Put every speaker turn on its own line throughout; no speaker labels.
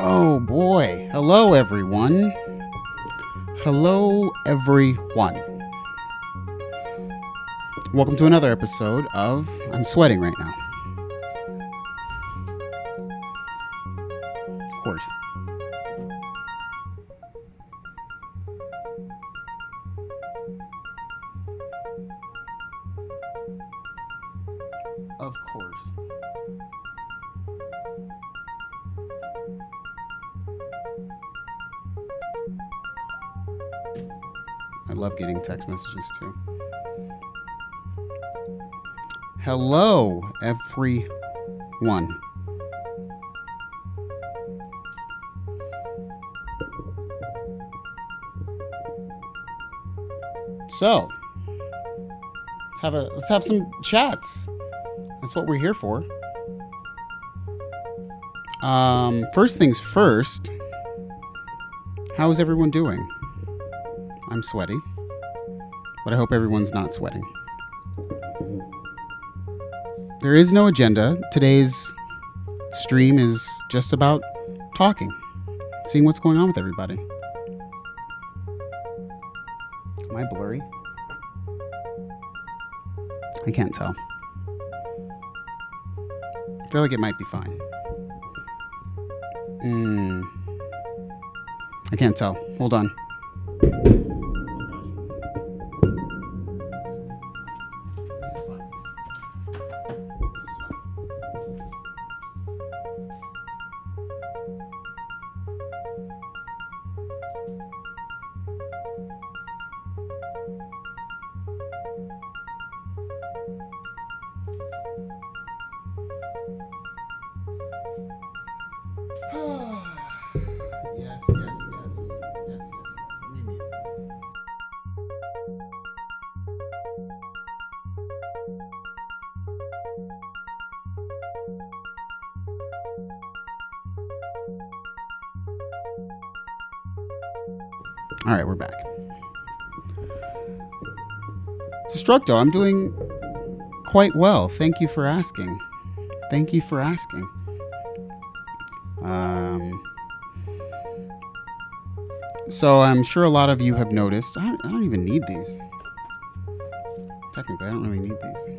Oh boy. Hello everyone. Hello everyone. Welcome to another episode of I'm sweating right now. Of course. Of course. I love getting text messages too. Hello, everyone. So, let's have some chats. That's what we're here for. First things first. How is everyone doing? I'm sweaty, but I hope everyone's not sweating. There is no agenda. Today's stream is just about talking, seeing what's going on with everybody. Am I blurry? I can't tell. I feel like it might be fine. I can't tell. Hold on. Yes. Let me mute this. All right, we're back. Destructo, I'm doing quite well. Thank you for asking. So I'm sure a lot of you have noticed. I don't even need these. Technically, I don't really need these.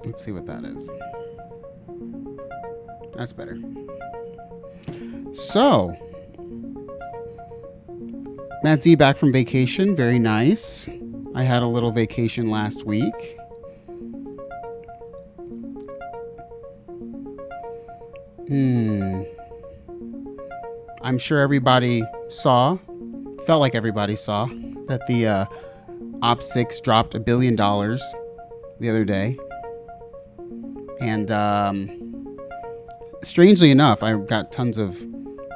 Let's see what that is. That's better. So, Matt Z back from vacation. Very nice. I had a little vacation last week. I'm sure everybody felt like everybody saw that the Op 6 dropped $1 billion the other day. And strangely enough, I got tons of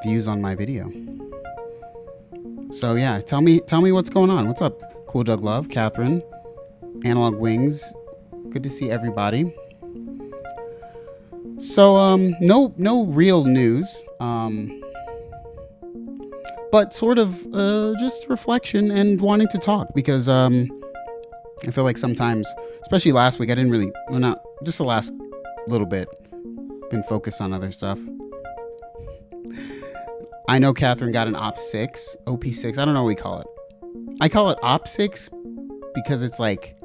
views on my video. So yeah, tell me what's going on. What's up, Cool Doug Love, Catherine, Analog Wings? Good to see everybody. So no real news. But sort of just reflection and wanting to talk because I feel like sometimes, especially last week, I didn't really, well, not just the last little bit, been focused on other stuff. I know Catherine got an OP6, OP6. I don't know what we call it. I call it OP6 because it's like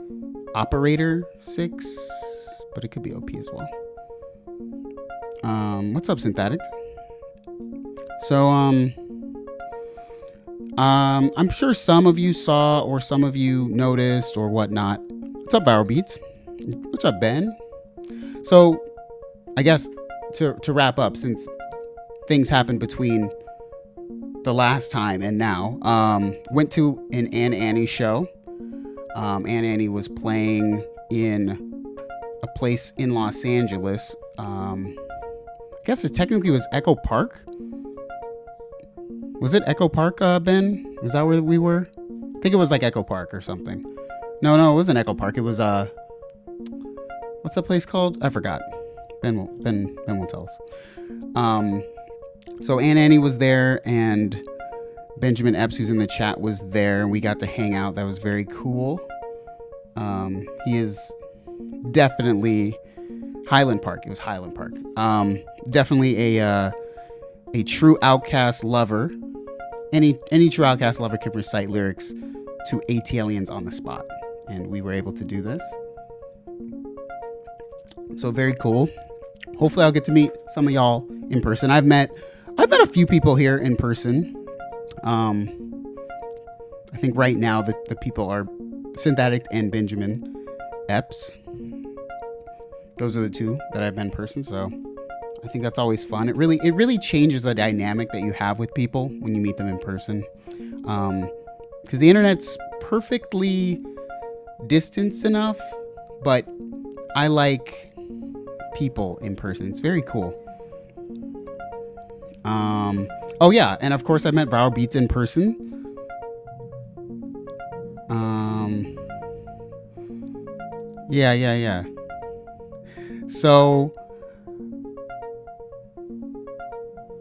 Operator 6, but it could be OP as well. What's up, Synthetic? So, I'm sure some of you saw or some of you noticed or whatnot. What's up, Viral Beats? What's up, Ben? So, I guess to wrap up, since things happened between the last time and now, went to an Ann Annie show. Ann Annie was playing in a place in Los Angeles. I guess it technically was Echo Park. Was it Echo Park, Ben? Was that where we were? I think it was like Echo Park or something. No, it wasn't Echo Park. It was what's that place called? I forgot. Ben will tell us. So Ann Annie was there, and Benjamin Epps, who's in the chat, was there, and we got to hang out. That was very cool. He is definitely Highland Park. It was Highland Park. Definitely a true Outkast lover. Any true Outkast lover can recite lyrics to ATLiens on the spot, and we were able to do this. So very cool. Hopefully, I'll get to meet some of y'all in person. I've met a few people here in person. I think right now the people are Synth Addict and Benjamin Epps. Those are the two that I've met in person. So I think that's always fun. It really changes the dynamic that you have with people when you meet them in person. Because the internet's perfectly distanced enough, but I like people in person. It's very cool. Oh yeah, and of course I met Viral Beats in person. Yeah. So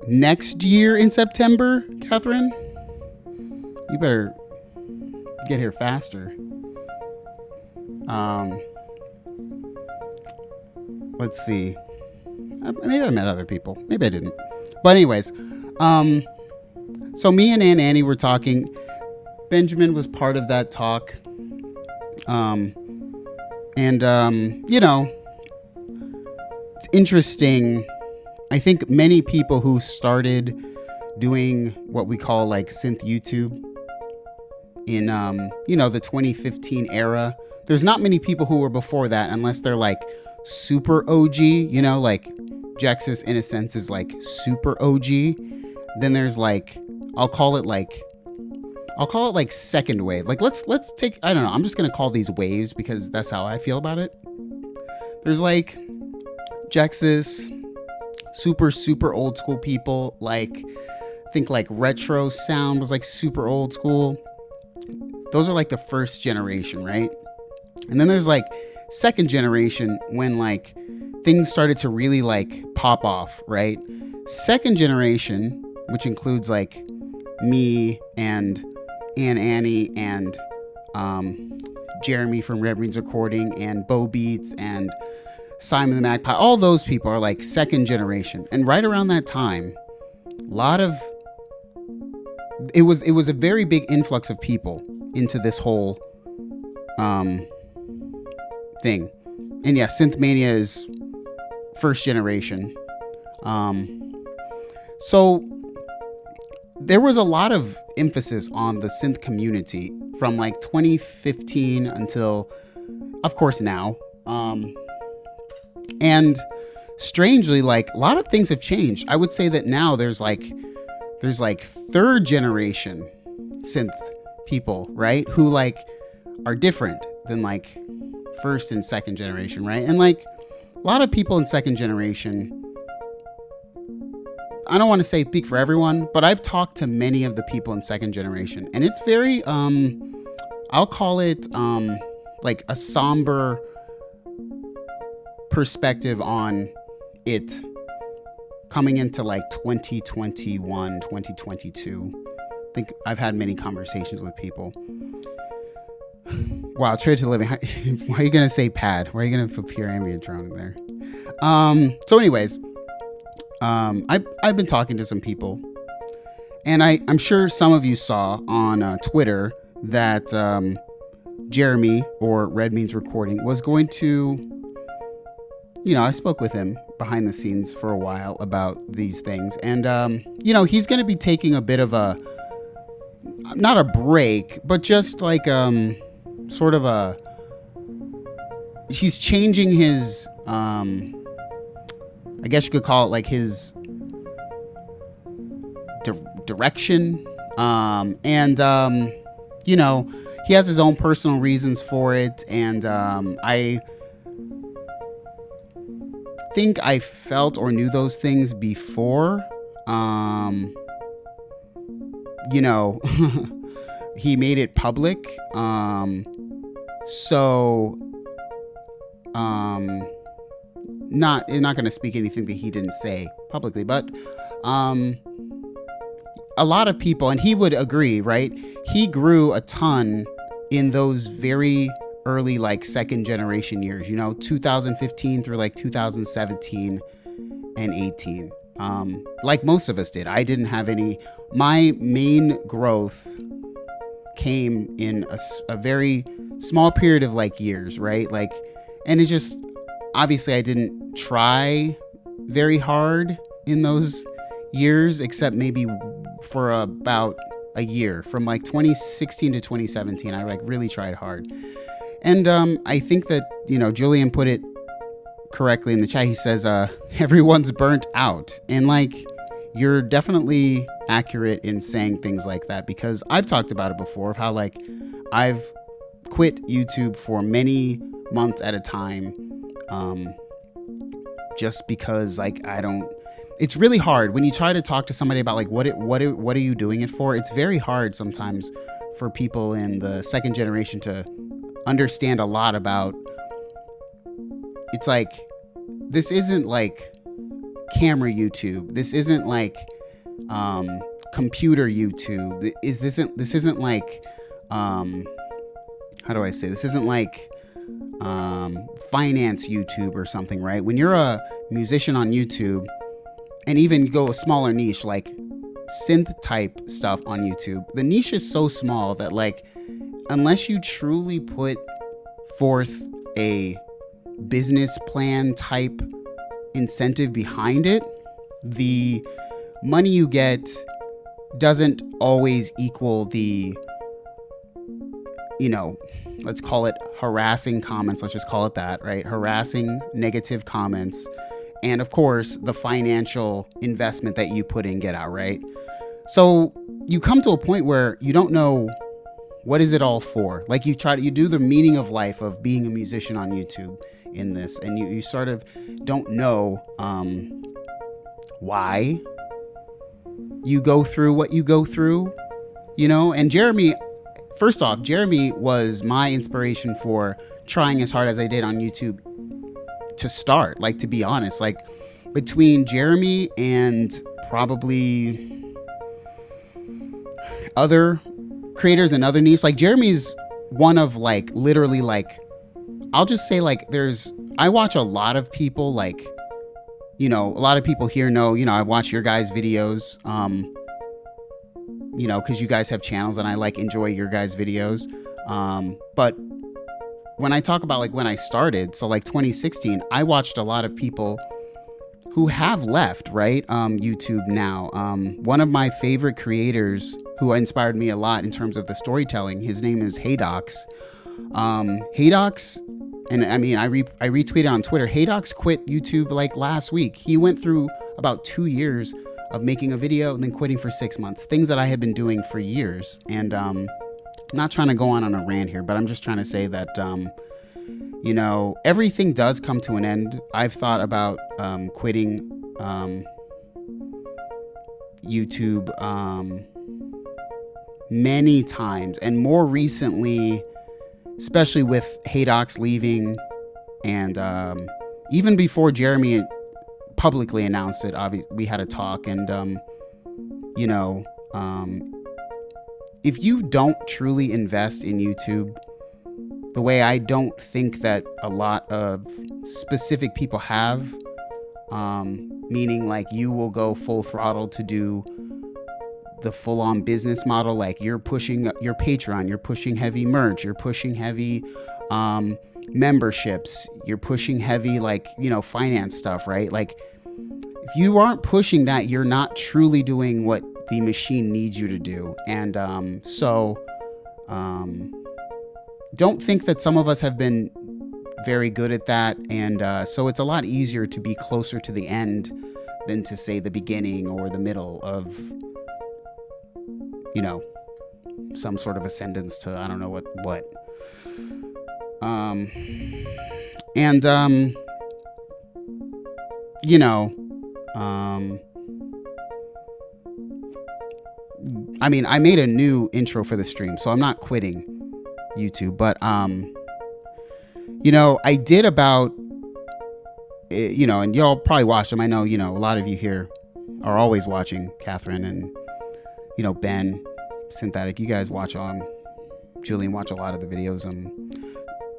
next year in September, Catherine, you better get here faster. Let's see. Maybe I met other people. Maybe I didn't. But anyways, so me and Aunt Annie were talking. Benjamin was part of that talk. You know, it's interesting. I think many people who started doing what we call like synth YouTube in, the 2015 era, there's not many people who were before that unless they're like super OG, like Jexus in a sense is like super OG. Then there's like, I'll call it like second wave. Like let's take, I don't know, I'm just going to call these waves because that's how I feel about it. There's like Jexus, super old school people. Like I think like retro sound was like super old school. Those are like the first generation, right? And then there's like second generation when like things started to really like pop off, right? Second generation, which includes like me and Aunt Annie and Jeremy from Red Beans Recording and Bo Beats and Simon the Magpie, all those people are like second generation. And right around that time, it was a very big influx of people into this whole thing. And yeah, Synth Mania is first generation. So there was a lot of emphasis on the synth community from like 2015 until, of course, now. And strangely, like a lot of things have changed. I would say that now there's like third generation synth people, right? Who like are different than like first and second generation, right? And like a lot of people in second generation, I don't want to say speak for everyone, but I've talked to many of the people in second generation, and it's very, I'll call it like a somber perspective on it coming into like 2021, 2022. I think I've had many conversations with people. Wow, Trade to Living. Why are you going to say pad? Why are you going to put pure ambient drone in there? So anyways, I've been talking to some people, and I'm sure some of you saw on Twitter that Jeremy, or Red Means Recording, was going to, I spoke with him behind the scenes for a while about these things, and he's going to be taking a bit of a, not a break, but just like sort of he's changing his I guess you could call it like his direction. He has his own personal reasons for it. And I think I felt or knew those things before. He made it public. Not going to speak anything that he didn't say publicly, but a lot of people, and he would agree, right? He grew a ton in those very early, like, second generation years, 2015 through like 2017 and 18. Like most of us did. I didn't have any. My main growth came in a very small period of like years, right? Like, and it just, obviously I didn't try very hard in those years, except maybe for about a year, from like 2016 to 2017. I like really tried hard. And I think that, Julian put it correctly in the chat. He says, everyone's burnt out. And like, you're definitely accurate in saying things like that, because I've talked about it before, of how like I've quit YouTube for many months at a time, just because like it's really hard when you try to talk to somebody about like what are you doing it for. It's very hard sometimes for people in the second generation to understand a lot about. It's like, this isn't like camera YouTube. This isn't like computer YouTube. This isn't like how do I say? This isn't like finance YouTube or something, right? When you're a musician on YouTube, and even go a smaller niche like synth type stuff on YouTube, the niche is so small that like, unless you truly put forth a business plan type incentive behind it, the money you get doesn't always equal the, let's call it harassing comments. Let's just call it that, right? Harassing negative comments. And of course, the financial investment that you put in, get out, right? So you come to a point where you don't know what is it all for. Like, you do the meaning of life of being a musician on YouTube in this, and you sort of don't know why you go through what you go through, And Jeremy, first off, Jeremy was my inspiration for trying as hard as I did on YouTube to start. Like, to be honest, like between Jeremy and probably other creators and other niches, like Jeremy's one of like literally like, I'll just say like I watch a lot of people, like, a lot of people here know, I watch your guys' videos, because you guys have channels and I like enjoy your guys' videos. But when I talk about like when I started, so like 2016, I watched a lot of people who have left, right? YouTube now. One of my favorite creators who inspired me a lot in terms of the storytelling, his name is Haydox. Haydox, and I mean, I retweeted on Twitter, Haydox quit YouTube like last week. He went through about 2 years of making a video and then quitting for 6 months, things that I had been doing for years. And I'm not trying to go on a rant here, but I'm just trying to say that, everything does come to an end. I've thought about quitting YouTube many times, and more recently, especially with Haydox leaving, and even before Jeremy publicly announced it, obviously we had a talk, and if you don't truly invest in YouTube the way I don't think that a lot of specific people have, meaning like you will go full throttle to do the full-on business model, like you're pushing your Patreon, you're pushing heavy merch, you're pushing heavy memberships, you're pushing heavy like, finance stuff, right? Like, if you aren't pushing that, you're not truly doing what the machine needs you to do. And don't think that some of us have been very good at that. And so it's a lot easier to be closer to the end than to say the beginning or the middle of, some sort of ascendance to, I don't know what. I mean, I made a new intro for the stream, so I'm not quitting YouTube, but, I did about, and y'all probably watched them. I know, a lot of you here are always watching Catherine, and you know, Ben, Synthetic, you guys watch Julian watch a lot of the videos.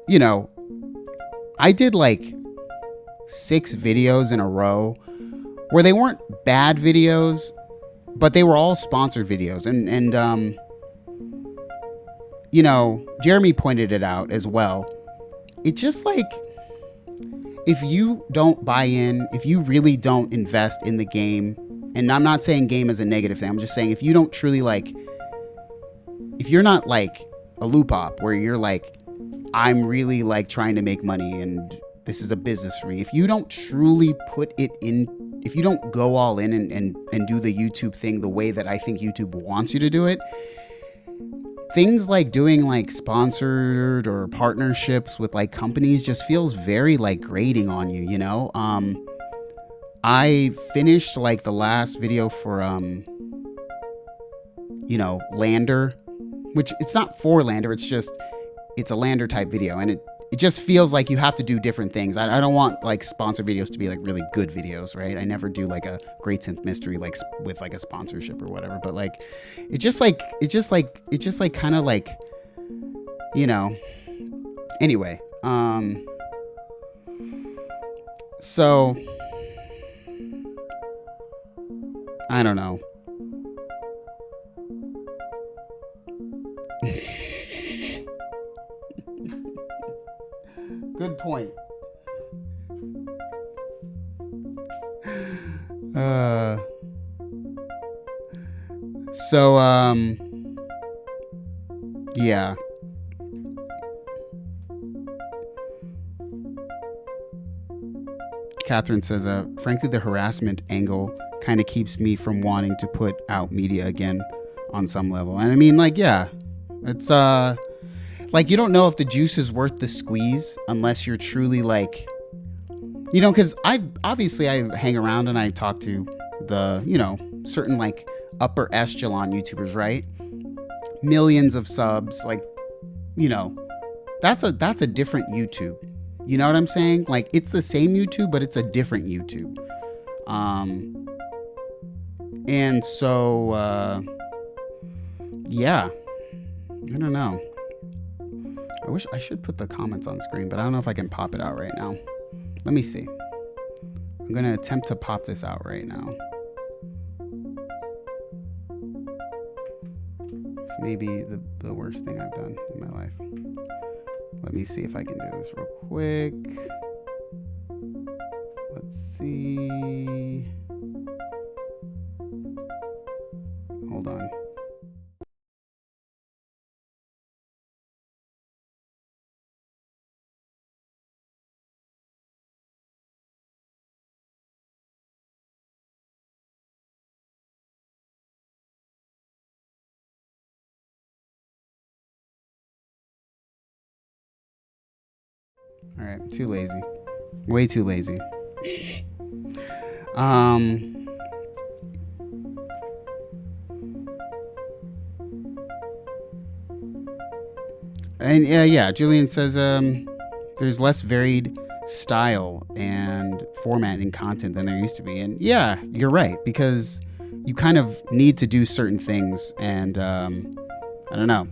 You know, I did like 6 videos in a row where they weren't bad videos, but they were all sponsored videos. And you know, Jeremy pointed it out as well. It just like, if you don't buy in, if you really don't invest in the game, and I'm not saying game is a negative thing, I'm just saying if you don't truly like, if you're not like a Loopop where you're like, I'm really like trying to make money and this is a business for me. If you don't truly put it in, if you don't go all in and do the YouTube thing the way that I think YouTube wants you to do it, things like doing like sponsored or partnerships with like companies just feels very like grating on you, you know? I finished like the last video for, you know, Lander, which it's not for Lander. It's a Lander type video. And it just feels like you have to do different things. I don't want like sponsored videos to be like really good videos, right? I never do like a Great Synth Mystery like with like a sponsorship or whatever. But like, it just kind of like, you know. Anyway, so I don't know. Good point. Yeah. Catherine says, frankly, the harassment angle kind of keeps me from wanting to put out media again on some level. And I mean, like, yeah, it's, like, you don't know if the juice is worth the squeeze unless you're truly like, you know, because I hang around and I talk to the, you know, certain like upper echelon YouTubers, right? Millions of subs, like, you know, that's a different YouTube. You know what I'm saying? Like, it's the same YouTube, but it's a different YouTube. And so, yeah, I don't know. I wish I should put the comments on screen, but I don't know if I can pop it out right now. Let me see. I'm going to attempt to pop this out right now. Maybe the worst thing I've done in my life. Let me see if I can do this real quick. Let's see. Hold on. All right, I'm too lazy. Way too lazy. And yeah, Julian says there's less varied style and format in content than there used to be. And yeah, you're right, because you kind of need to do certain things, and I don't know.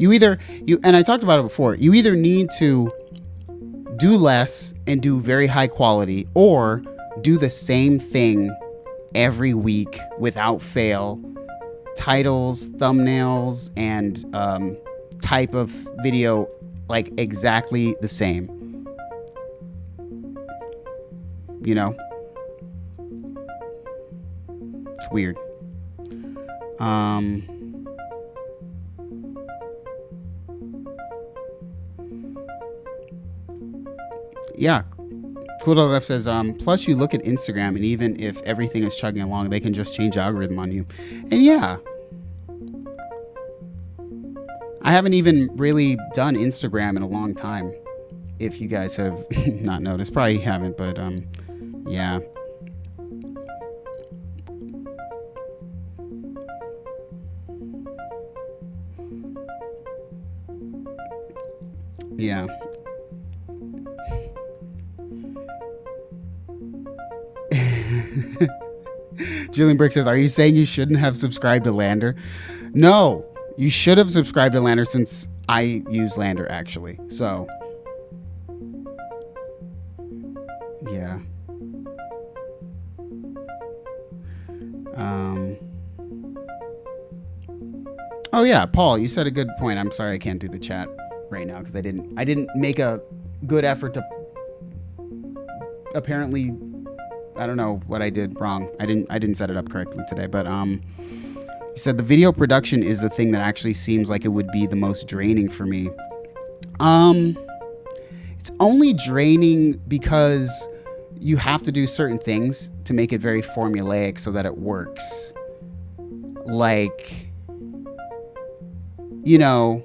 And I talked about it before, you either need to do less and do very high quality, or do the same thing every week without fail. Titles, thumbnails, and type of video like exactly the same. You know? It's weird. Yeah. Cool.F says, plus you look at Instagram, and even if everything is chugging along, they can just change the algorithm on you. And yeah, I haven't even really done Instagram in a long time. If you guys have not noticed, probably haven't, but yeah. Yeah. Julian Brick says, are you saying you shouldn't have subscribed to Lander? No, you should have subscribed to Lander since I use Lander actually. So, yeah. Oh yeah, Paul, you said a good point. I'm sorry I can't do the chat right now because I didn't make a good effort to. Apparently, I don't know what I did wrong. I didn't set it up correctly today, but you said the video production is the thing that actually seems like it would be the most draining for me. It's only draining because you have to do certain things to make it very formulaic so that it works. Like, you know,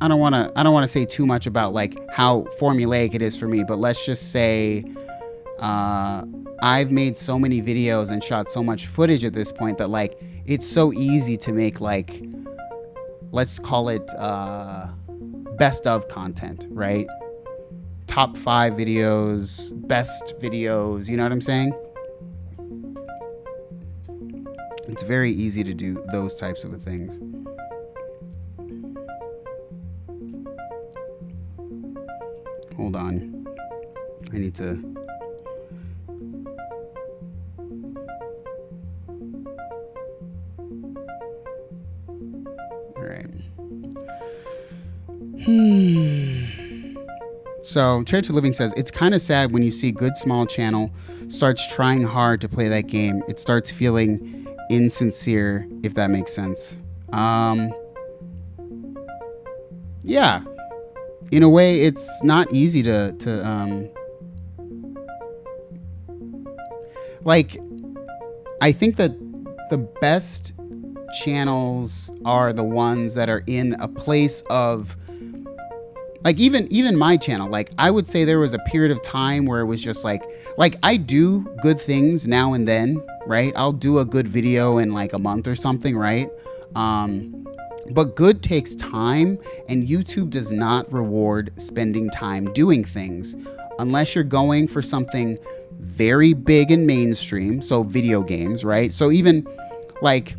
I don't want to say too much about like how formulaic it is for me, but let's just say I've made so many videos and shot so much footage at this point that like it's so easy to make like, let's call it best of content, right? Top 5 videos, best videos, you know what I'm saying? It's very easy to do those types of things. Hold on. I need to... All right. So, Church of Living says, it's kind of sad when you see good small channel starts trying hard to play that game. It starts feeling insincere, if that makes sense. Yeah. In a way, it's not easy to like, I think that the best channels are the ones that are in a place of, like, even my channel, like, I would say there was a period of time where it was just like I do good things now and then, right? I'll do a good video in like a month or something, right? But good takes time, and YouTube does not reward spending time doing things unless you're going for something very big and mainstream. So video games, right? So even like,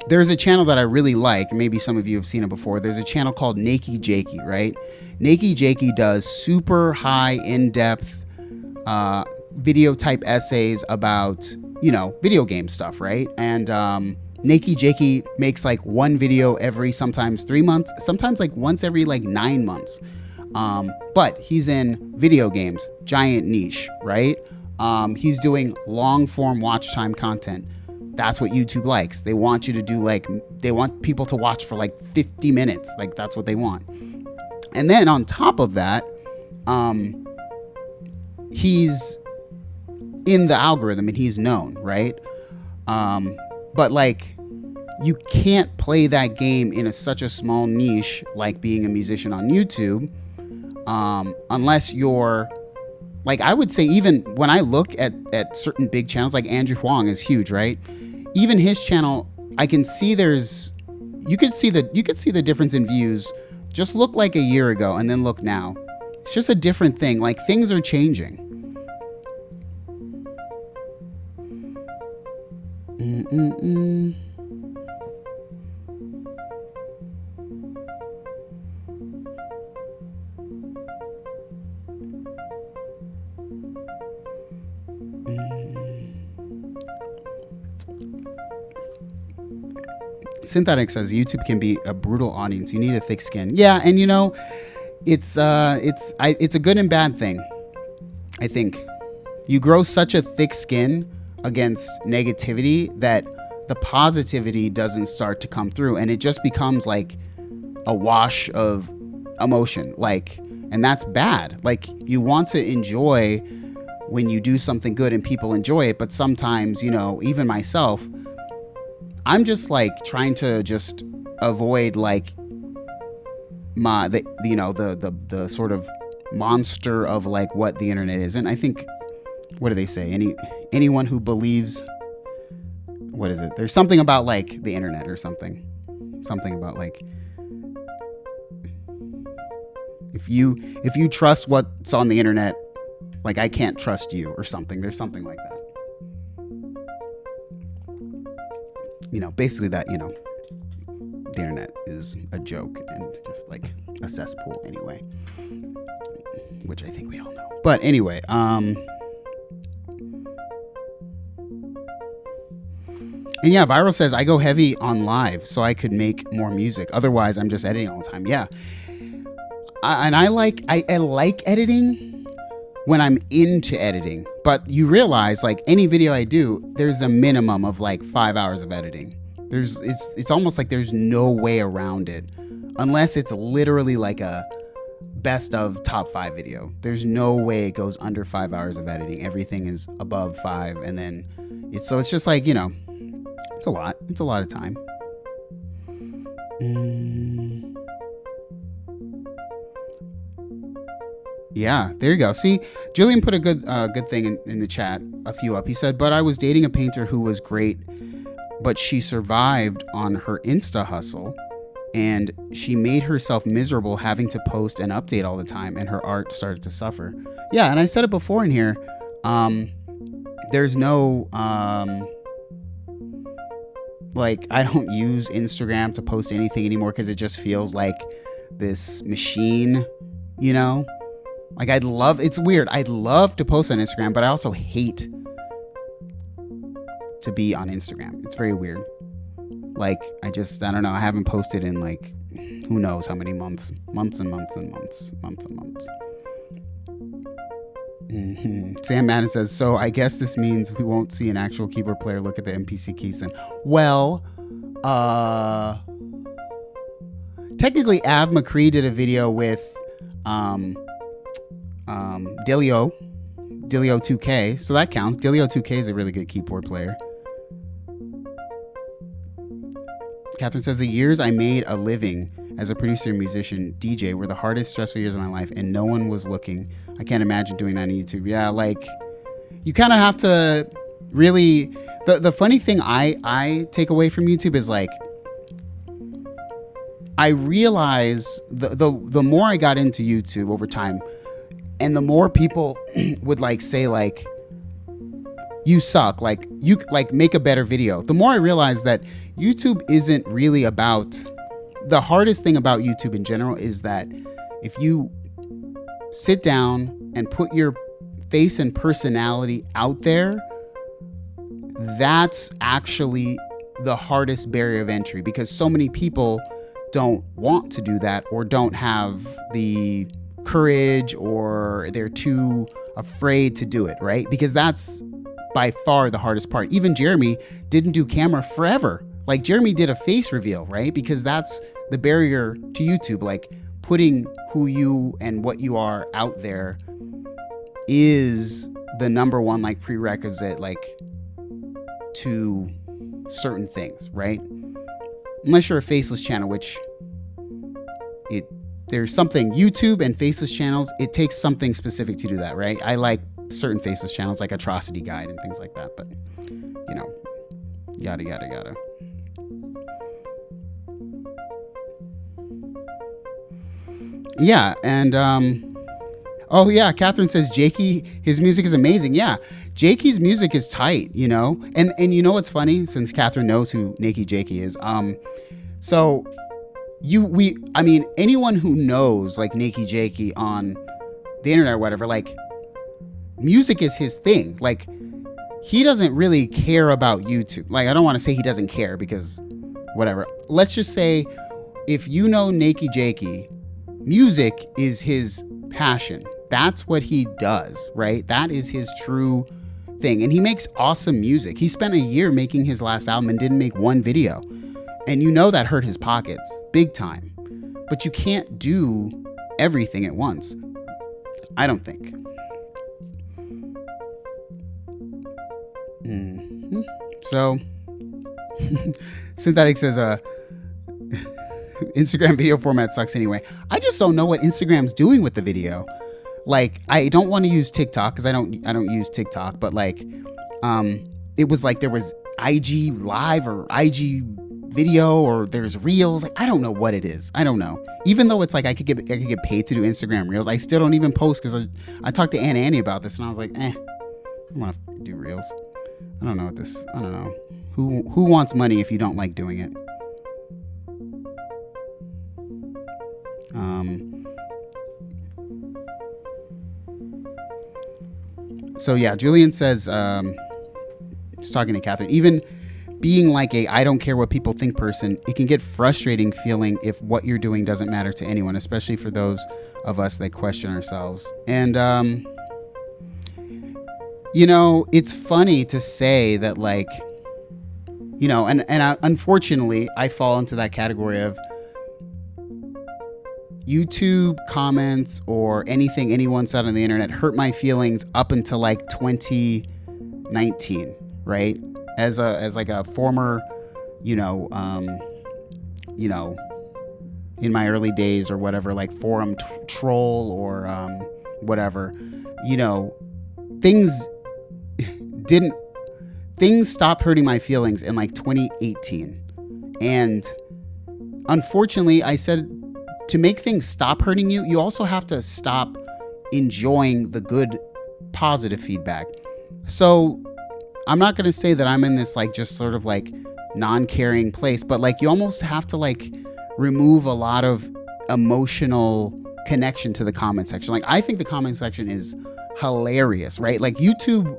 there's a channel that I really like. Maybe some of you have seen it before. There's a channel called Nakey Jakey, right? Nakey Jakey does super high in-depth video type essays about, you know, video game stuff, right? And Nakey Jakey makes like one video every sometimes 3 months, sometimes like once every like 9 months. But he's in video games, giant niche, right? He's doing long form watch time content. That's what YouTube likes. They want you to do like, they want people to watch for like 50 minutes. Like, that's what they want. And then on top of that, he's in the algorithm and he's known, right? But like, you can't play that game in such a small niche like being a musician on YouTube, unless you're, like, I would say even when I look at certain big channels, like Andrew Huang is huge, right? Even his channel, I can see you could see the difference in views. Just look like a year ago and then look now. It's just a different thing. Like, things are changing. Synthetic says YouTube can be a brutal audience. You need a thick skin. Yeah, and you know, it's a good and bad thing. I think you grow such a thick skin against negativity that the positivity doesn't start to come through, and it just becomes like a wash of emotion. Like, and that's bad. Like, you want to enjoy when you do something good and people enjoy it, but sometimes, you know, even myself, I'm just like trying to just avoid like the sort of monster of like what the internet is. And I think, what do they say? Anyone who believes, what is it? There's something about like the internet or something about like, if you trust what's on the internet, like I can't trust you or something. There's something like that. basically that, the internet is a joke and just like a cesspool anyway, which I think we all know. But anyway, and yeah, Viral says, I go heavy on live so I could make more music. Otherwise, I'm just editing all the time. Yeah. I like editing when I'm into editing. But you realize, like, any video I do, there's a minimum of like 5 hours of editing. It's almost like there's no way around it. Unless it's literally like a best of top 5 video. There's no way it goes under 5 hours of editing. Everything is above 5. And then it's just like, it's a lot. It's a lot of time. Yeah, there you go. See, Julian put a good thing in the chat, a few up. He said, but I was dating a painter who was great, but she survived on her Insta hustle and she made herself miserable having to post and update all the time, and her art started to suffer. Yeah, and I said it before in here. There's no like, I don't use Instagram to post anything anymore because it just feels like this machine, Like, it's weird. I'd love to post on Instagram, but I also hate to be on Instagram. It's very weird. Like, I don't know. I haven't posted in like, who knows how many months. Sam Madden says, so I guess this means we won't see an actual keyboard player look at the MPC keys then. Well, technically Av McCree did a video with Delio 2K, so that counts. Delio 2K is a really good keyboard player. Catherine says, the years I made a living as a producer, musician, DJ were the hardest, stressful years of my life, and no one was looking. I can't imagine doing that on YouTube. Yeah, like, you kind of have to really... The funny thing I take away from YouTube is, like, I realize the more I got into YouTube over time, and the more people would, like, say, like, you suck, like, you, like, make a better video, the more I realized that YouTube isn't really about... The hardest thing about YouTube in general is that if you sit down and put your face and personality out there, that's actually the hardest barrier of entry, because so many people don't want to do that, or don't have the courage, or they're too afraid to do it, right? Because that's by far the hardest part. Even Jeremy didn't do camera forever. Like, Jeremy did a face reveal, right? Because that's the barrier to YouTube. Like, putting who you and what you are out there is the number one, like, prerequisite, like, to certain things, right? Unless you're a faceless channel, which there's something, YouTube and faceless channels, it takes something specific to do that, right? I like certain faceless channels, like Atrocity Guide and things like that, but, yada, yada, yada. Yeah, and, oh yeah, Catherine says, Jakey, his music is amazing. Yeah, Jakey's music is tight, And you know what's funny? Since Catherine knows who Nakey Jakey is, so anyone who knows, like, Nakey Jakey on the internet or whatever, like, music is his thing. Like, he doesn't really care about YouTube. Like, I don't want to say he doesn't care, because whatever. Let's just say, if you know Nakey Jakey, music is his passion. That's what he does, right? That is his true thing. And he makes awesome music. He spent a year making his last album and didn't make one video. And that hurt his pockets big time. But you can't do everything at once, I don't think. So, Synthetic says, Instagram video format sucks anyway. I just don't know what Instagram's doing with the video. Like, I don't want to use TikTok because I don't use TikTok, but like, it was like there was IG live or IG video, or there's reels. Like, I don't know what it is. I don't know. Even though it's like I could get paid to do Instagram reels, I still don't even post, because I talked to Aunt Annie about this, and I was like, I don't want to do reels. I don't know. Who wants money if you don't like doing it? So yeah, Julian says, just talking to Catherine, even being like a I don't care what people think person, it can get frustrating feeling if what you're doing doesn't matter to anyone, especially for those of us that question ourselves. And you know, it's funny to say that, like, you know, and unfortunately I fall into that category of YouTube comments or anything anyone said on the internet hurt my feelings up until like 2019, right? As like a former, you know, in my early days or whatever, like forum troll or whatever, you know, things stopped hurting my feelings in like 2018. And unfortunately, I said, to make things stop hurting you, you also have to stop enjoying the good, positive feedback. So I'm not going to say that I'm in this like just sort of like non-caring place, but like you almost have to like remove a lot of emotional connection to the comment section. Like I think the comment section is hilarious, right? Like YouTube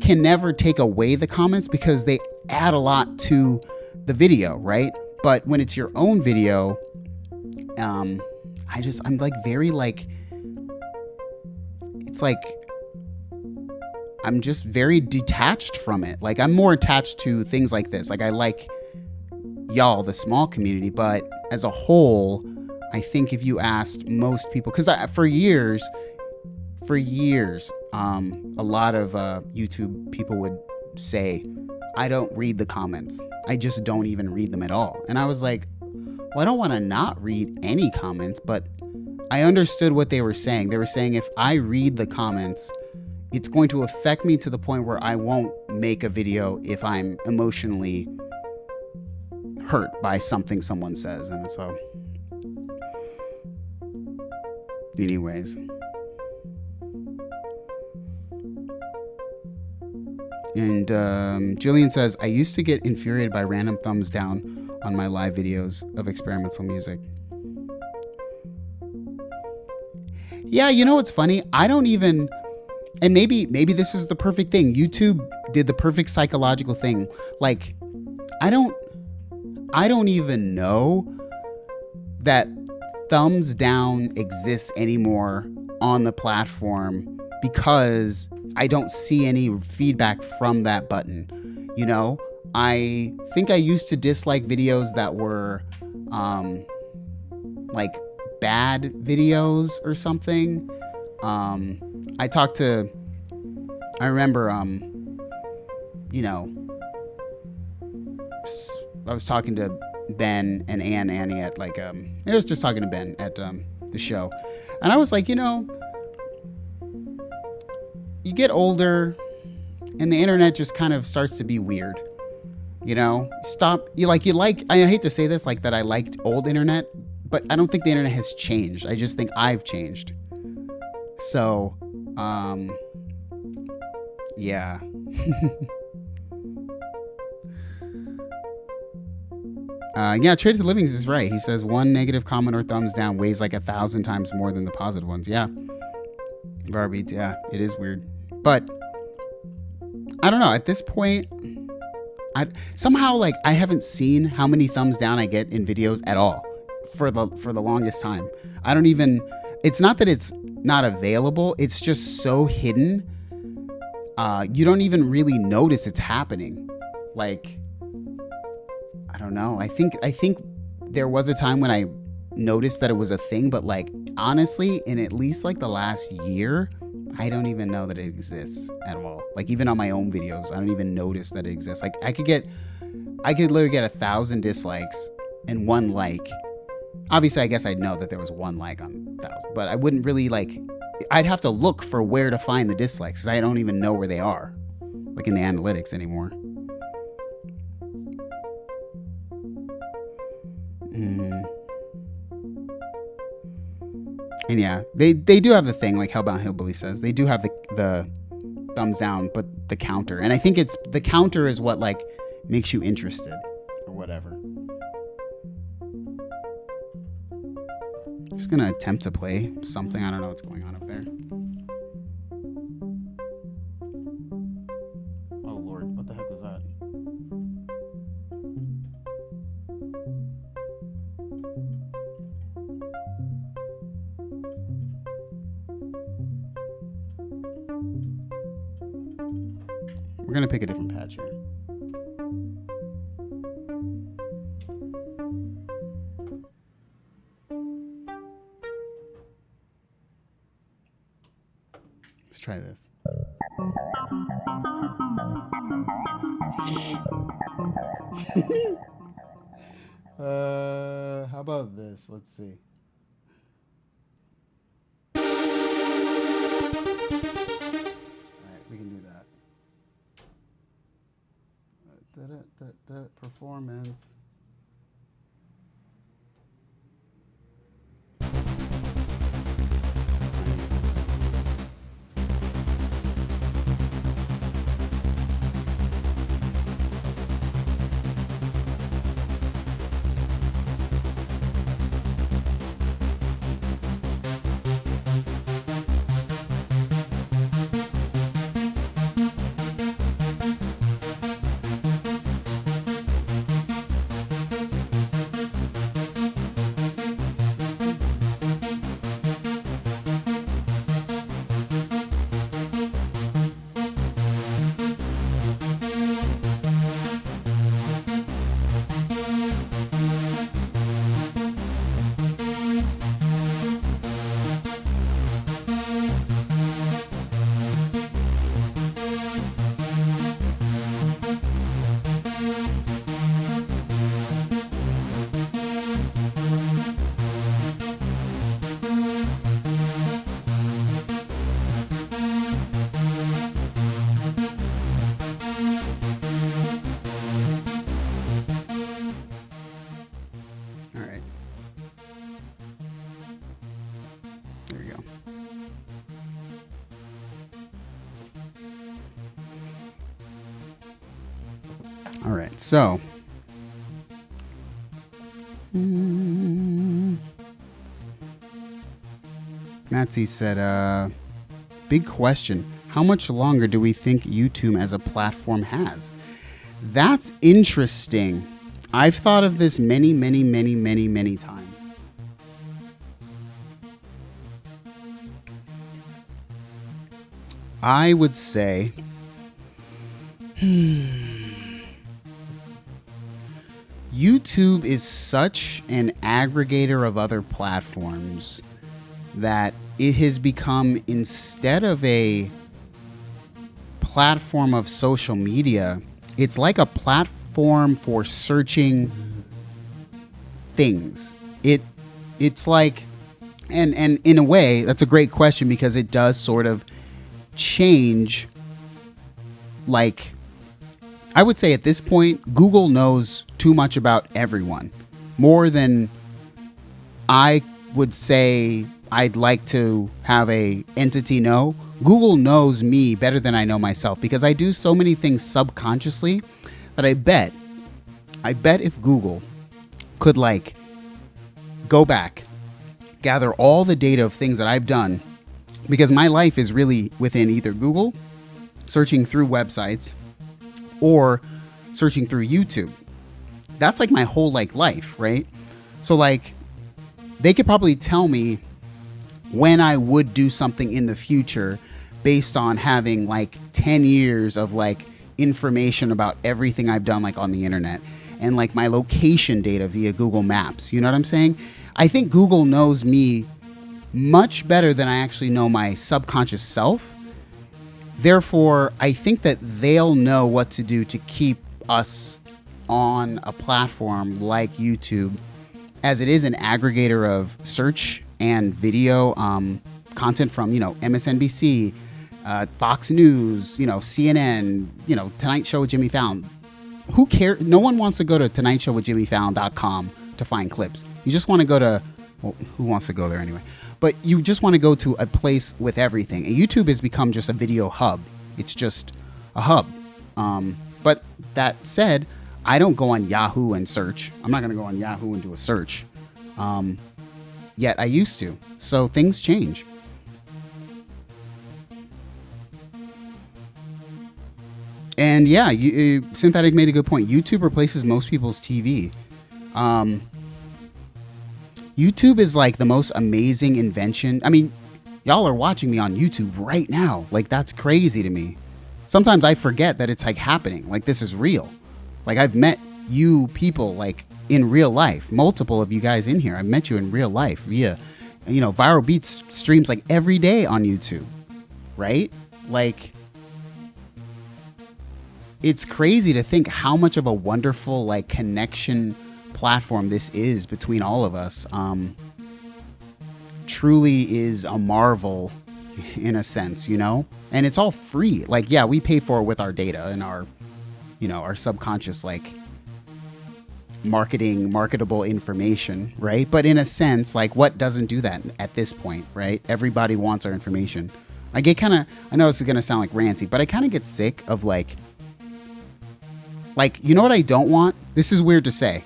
can never take away the comments because they add a lot to the video, right? But when it's your own video, I'm like very like, it's like I'm just very detached from it. Like I'm more attached to things like this. Like I like y'all, the small community, but as a whole, I think if you asked most people, because for years, a lot of YouTube people would say, I don't read the comments. I just don't even read them at all. And I was like, well, I don't want to not read any comments, but I understood what they were saying. They were saying if I read the comments, it's going to affect me to the point where I won't make a video if I'm emotionally hurt by something someone says. And so, anyways. And Jillian says, I used to get infuriated by random thumbs down on my live videos of experimental music. Yeah, you know what's funny? I don't even, and maybe this is the perfect thing. YouTube did the perfect psychological thing. Like, I don't even know that thumbs down exists anymore on the platform because I don't see any feedback from that button. You know, I think I used to dislike videos that were like bad videos or something. I remember, you know, I was talking to Ben and Annie at like, I was just talking to Ben at the show. And I was like, you know, you get older and the internet just kind of starts to be weird. You know, I hate to say this, like that I liked old internet, but I don't think the internet has changed. I just think I've changed. So, yeah. Yeah, Trade to Livings is right. He says one negative comment or thumbs down weighs like 1,000 times more than the positive ones. Yeah. Barbie, yeah, it is weird. But I don't know. At this point, I haven't seen how many thumbs down I get in videos at all for the longest time. I don't even, it's not that it's not available. It's just so hidden. You don't even really notice it's happening. Like, I don't know. I think there was a time when I noticed that it was a thing, but like honestly, in at least like the last year, I don't even know that it exists at all. Like even on my own videos, I don't even notice that it exists. Like I could literally get 1,000 dislikes and 1 like. Obviously, I guess I'd know that there was 1 like on 1,000, but I wouldn't really like, I'd have to look for where to find the dislikes because I don't even know where they are, like in the analytics anymore. And yeah, they do have the thing, like Hellbound Hillbilly says, they do have the thumbs down, but the counter. And I think it's the counter is what like makes you interested or whatever. I'm just gonna attempt to play something. I don't know what's going on up there. Oh Lord, what the heck was that? We're gonna pick a different patch here. Let's try this. How about this? Let's see. All right, we can do that. Performance. All right, so Matsy said, big question. How much longer do we think YouTube as a platform has? That's interesting. I've thought of this many times. I would say, YouTube is such an aggregator of other platforms that it has become, instead of a platform of social media, it's like a platform for searching things. It's like, and in a way, that's a great question, because it does sort of change, like, I would say at this point, Google knows too much about everyone, more than I would say I'd like to have a entity know. Google knows me better than I know myself, because I do so many things subconsciously that I bet if Google could, like, go back, gather all the data of things that I've done, because my life is really within either Google, searching through websites, or searching through YouTube. That's like my whole life, right? So like, they could probably tell me when I would do something in the future based on having like 10 years of like information about everything I've done like on the internet, and like my location data via Google Maps. You know what I'm saying? I think Google knows me much better than I actually know my subconscious self. Therefore, I think that they'll know what to do to keep us on a platform like YouTube, as it is an aggregator of search and video content from, MSNBC, Fox News, CNN, Tonight Show with Jimmy Fallon. Who cares? No one wants to go to tonightshowwithjimmyfallon.com to find clips. You just want to go to, well, who wants to go there anyway? But you just want to go to a place with everything. And YouTube has become just a video hub. It's just a hub. But that said, I don't go on Yahoo and search. I'm not going to go on Yahoo and do a search. Yet I used to. So things change. And yeah, Synthetic made a good point. YouTube replaces most people's TV. YouTube is like the most amazing invention. I mean, y'all are watching me on YouTube right now. Like, that's crazy to me. Sometimes I forget that it's like happening. Like, this is real. Like, I've met you people like in real life. Multiple of you guys in here. I've met you in real life via, Viral Beats streams like every day on YouTube. Right? Like, it's crazy to think how much of a wonderful like connection platform this is between all of us. Truly is a marvel in a sense, and it's all free. Like, yeah, we pay for it with our data and our subconscious like marketable information, right? But in a sense, like, what doesn't do that at this point, right? Everybody wants our information. I know this is gonna sound like ranty, but I kind of get sick of like, you know what I don't want? This is weird to say.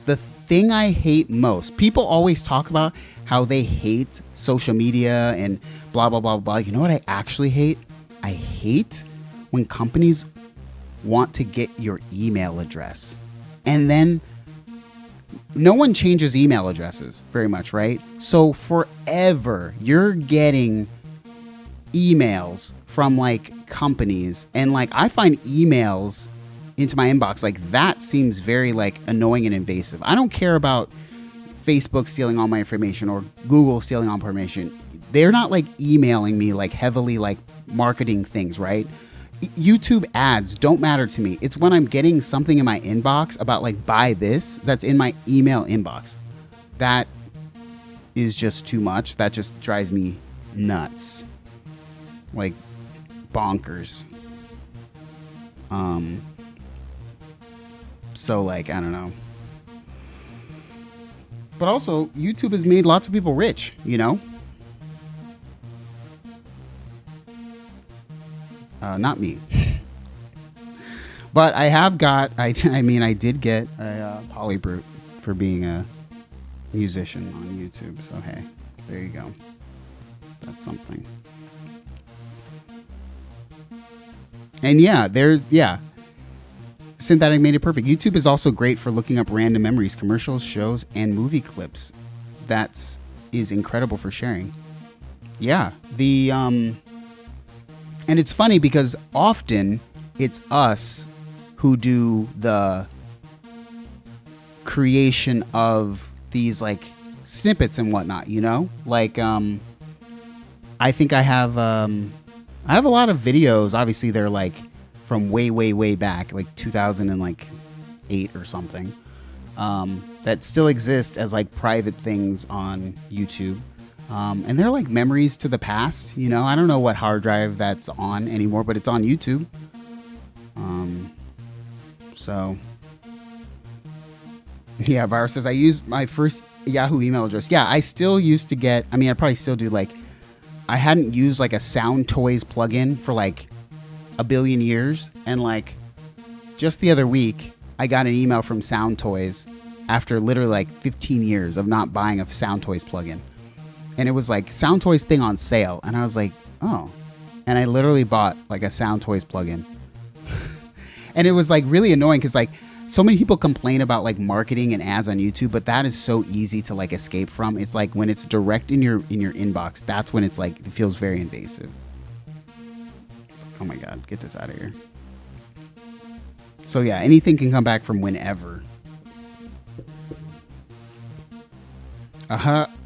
The thing I hate most, people always talk about how they hate social media and blah, blah, blah, blah. You know what I actually hate? I hate when companies want to get your email address. And then no one changes email addresses very much, right? So forever, you're getting emails from like companies, and like I find emails into my inbox, like that seems very like annoying and invasive. I don't care about Facebook stealing all my information or Google stealing all my information. They're not like emailing me like heavily like marketing things, right? YouTube ads don't matter to me. It's when I'm getting something in my inbox about like buy this that's in my email inbox. That is just too much. That just drives me nuts. Like bonkers. So like, I don't know. But also, YouTube has made lots of people rich, Not me. But I have got, I did get a Polybrute for being a musician on YouTube. So hey, there you go. That's something. And Synthetic made it perfect. YouTube is also great for looking up random memories, commercials, shows, and movie clips. That is incredible for sharing. Yeah. And it's funny because often it's us who do the creation of these like snippets and whatnot, Like, I think I have a lot of videos. Obviously, they're like from way, way, way back, like 2008 or something, that still exist as like private things on YouTube. And they're like memories to the past. I don't know what hard drive that's on anymore, but it's on YouTube. So yeah, Virus says I used my first Yahoo email address. Yeah, I still used to get, I probably still do, like, I hadn't used like a Sound Toys plugin for like a billion years. And like just the other week, I got an email from Sound Toys after literally like 15 years of not buying a Sound Toys plugin. And it was like Sound Toys thing on sale. And I was like, oh. And I literally bought like a Sound Toys plugin. And it was like really annoying because like so many people complain about like marketing and ads on YouTube, but that is so easy to like escape from. It's like when it's direct in your inbox, that's when it's like, it feels very invasive. Oh my God, get this out of here. So yeah, anything can come back from whenever.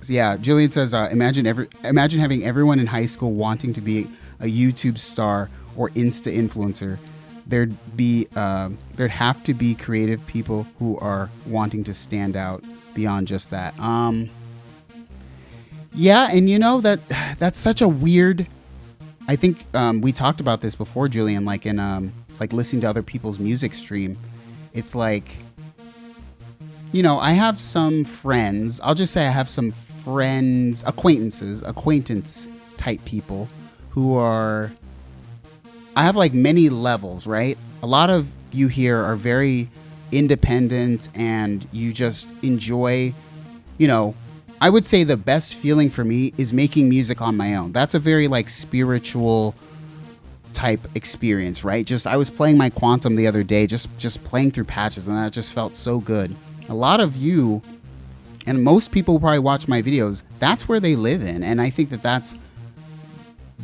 Yeah, Julian says, imagine having everyone in high school wanting to be a YouTube star or Insta influencer. There'd have to be creative people who are wanting to stand out beyond just that. Yeah, and that's such a weird. I think we talked about this before, Julian. Like in like listening to other people's music stream, it's like, I have some friends. I'll just say I have some friends, acquaintance type people who are, I have like many levels, right? A lot of you here are very independent and you just enjoy, you know, I would say the best feeling for me is making music on my own. That's a very like spiritual type experience, right? Just, I was playing my Quantum the other day, just playing through patches, and that just felt so good. A lot of you, and most people who probably watch my videos, that's where they live in. And I think that that's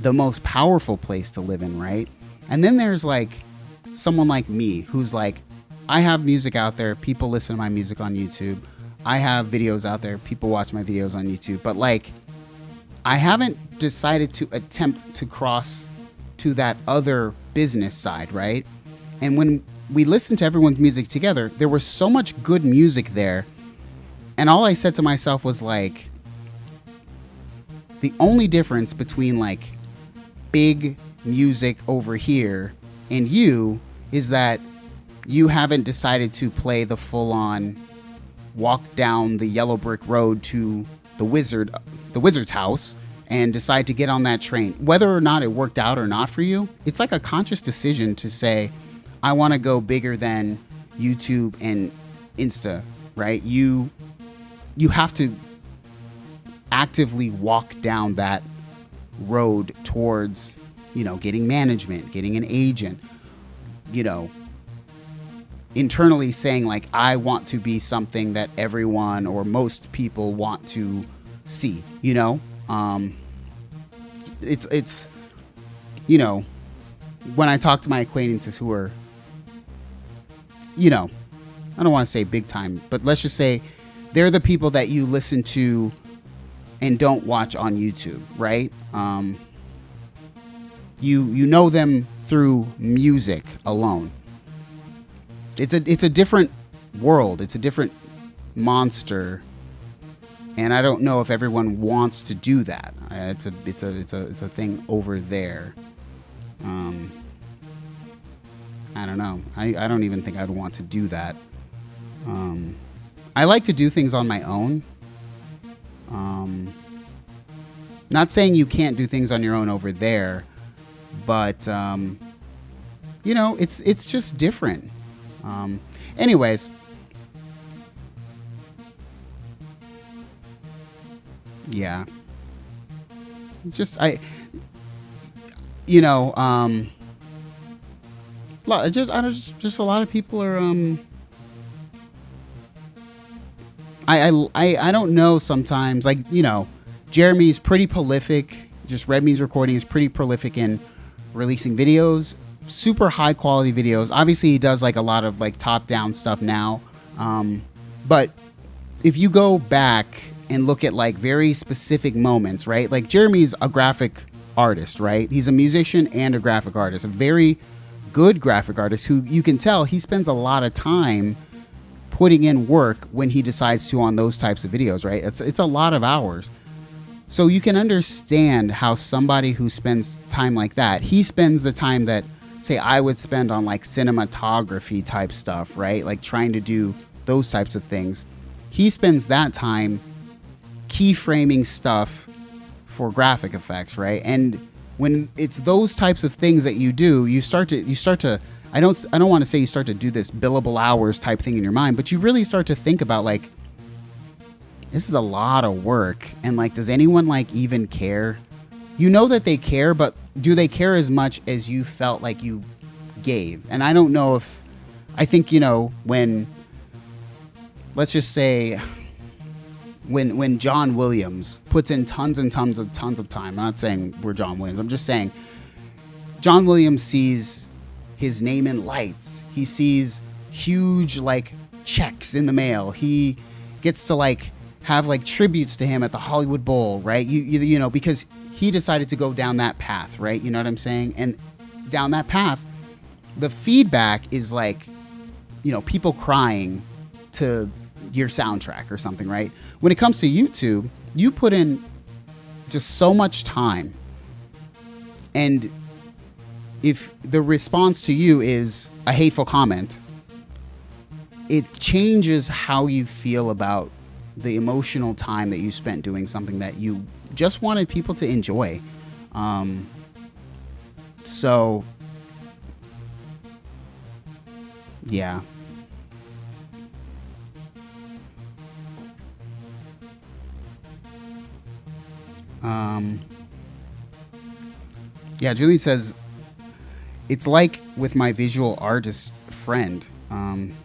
the most powerful place to live in, right? And then there's like someone like me who's like, I have music out there, people listen to my music on YouTube. I have videos out there, people watch my videos on YouTube, but like, I haven't decided to attempt to cross to that other business side, right? And when we listened to everyone's music together, there was so much good music there. And all I said to myself was like, the only difference between like big music over here and you is that you haven't decided to play the full-on walk down the yellow brick road to the wizard's house and decide to get on that train. Whether or not it worked out or not for you, it's like a conscious decision to say, I want to go bigger than YouTube and Insta, right? You have to actively walk down that road towards, you know, getting management, getting an agent, you know, internally saying like, I want to be something that everyone or most people want to see, you know? It's, you know, when I talk to my acquaintances who are, you know, I don't want to say big time, but let's just say they're the people that you listen to and don't watch on YouTube, right? You know them through music alone. It's a different world. It's a different monster, and I don't know if everyone wants to do that. It's a thing over there. I don't know. I don't even think I'd want to do that. I like to do things on my own. Not saying you can't do things on your own over there, but you know, it's just different. Anyways, yeah, it's just you know, just a lot of people are I don't know sometimes, like, you know, Jeremy's pretty prolific. Just Red Means Recording is pretty prolific in releasing videos, super high quality videos. Obviously he does like a lot of like top down stuff now. But if you go back and look at like very specific moments, right? Like Jeremy's a graphic artist, right? He's a musician and a graphic artist, a very good graphic artist who you can tell he spends a lot of time putting in work when he decides to on those types of videos, right? It's a lot of hours. So you can understand how somebody who spends time like that, he spends the time that, say, I would spend on like cinematography type stuff, right? Like trying to do those types of things. He spends that time keyframing stuff for graphic effects, right? And when it's those types of things that you do, you start to I don't want to say you start to do this billable hours type thing in your mind, but you really start to think about like, this is a lot of work, and like, does anyone like even care? You know that they care, but do they care as much as you felt like you gave? And I don't know if, I think, you know, when, let's just say, when John Williams puts in tons and tons of time, I'm not saying we're John Williams, I'm just saying John Williams sees his name in lights. He sees huge like checks in the mail. He gets to like have like tributes to him at the Hollywood Bowl, right? You know, because he decided to go down that path, right? You know what I'm saying? And down that path, the feedback is like, you know, people crying to your soundtrack or something, right? When it comes to YouTube, you put in just so much time, and if the response to you is a hateful comment, it changes how you feel about the emotional time that you spent doing something that you just wanted people to enjoy. So, yeah. Yeah, Julie says, it's like with my visual artist friend.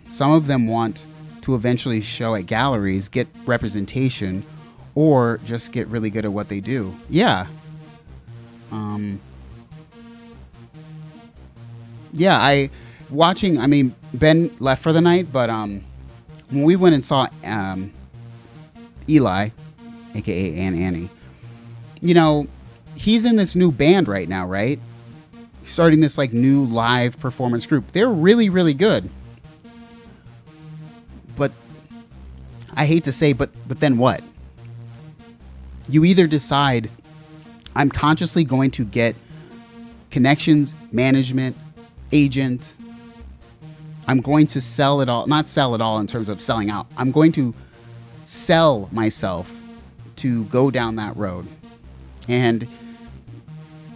Some of them want to eventually show at galleries, get representation, or just get really good at what they do. Yeah. Yeah, I mean, Ben left for the night, but when we went and saw Eli, aka Aunt Annie, you know, he's in this new band right now, right? Starting this like new live performance group. They're really, really good. But I hate to say, but then what? You either decide I'm consciously going to get connections, management, agent. I'm going to sell it all, not sell it all in terms of selling out. I'm going to sell myself to go down that road. And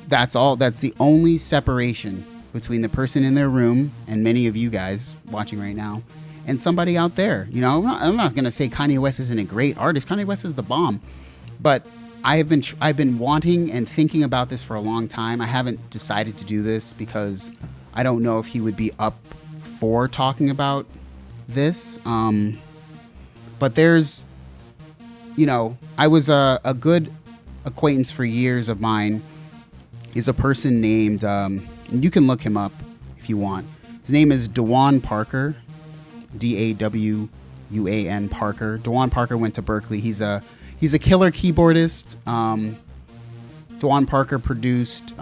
that's all. That's the only separation between the person in their room and many of you guys watching right now and somebody out there. You know, I'm not going to say Kanye West isn't a great artist. Kanye West is the bomb. But I've been wanting and thinking about this for a long time. I haven't decided to do this because I don't know if he would be up for talking about this. But there's, you know, I was a good acquaintance for years of mine is a person named, you can look him up if you want. His name is Dewan Parker, Dawuan Parker. Dewan Parker went to Berkeley. He's a killer keyboardist. Dewan Parker produced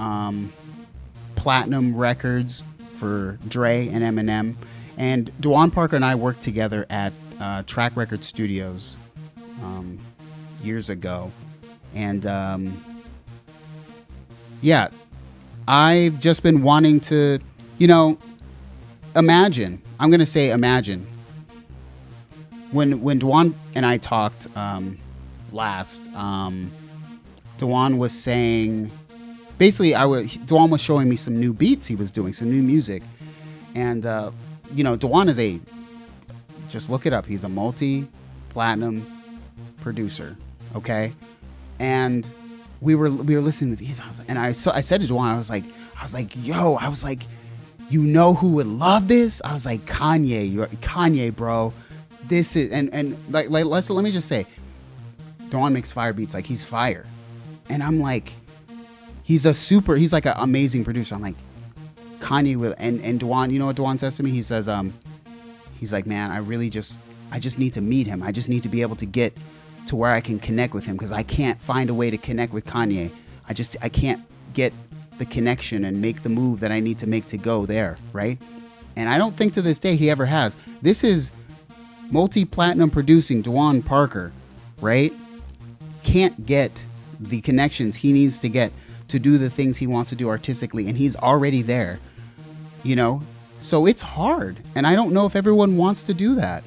platinum records for Dre and Eminem. And Dewan Parker and I worked together at Track Record Studios years ago. And yeah, I've just been wanting to, you know, imagine. I'm going to say imagine. When Dewan and I talked last, Dewan was saying, basically, Dewan was showing me some new beats he was doing, some new music. And, you know, Dewan is just look it up. He's a multi-platinum producer. Okay. And we were listening to these. I said to Dewan, I was like, you know who would love this? I was like, Kanye, bro. This is, and like, let me just say, Dewan makes fire beats. Like, he's fire. And I'm like, he's like an amazing producer. I'm like, Kanye will, and Dewan, you know what Dewan says to me? He says, he's like, man, I just need to meet him. I just need to be able to get to where I can connect with him because I can't find a way to connect with Kanye. I can't get the connection and make the move that I need to make to go there, right? And I don't think to this day he ever has. This is multi-platinum producing Dewan Parker, right? Can't get the connections he needs to get to do the things he wants to do artistically, and he's already there, you know? So it's hard, and I don't know if everyone wants to do that.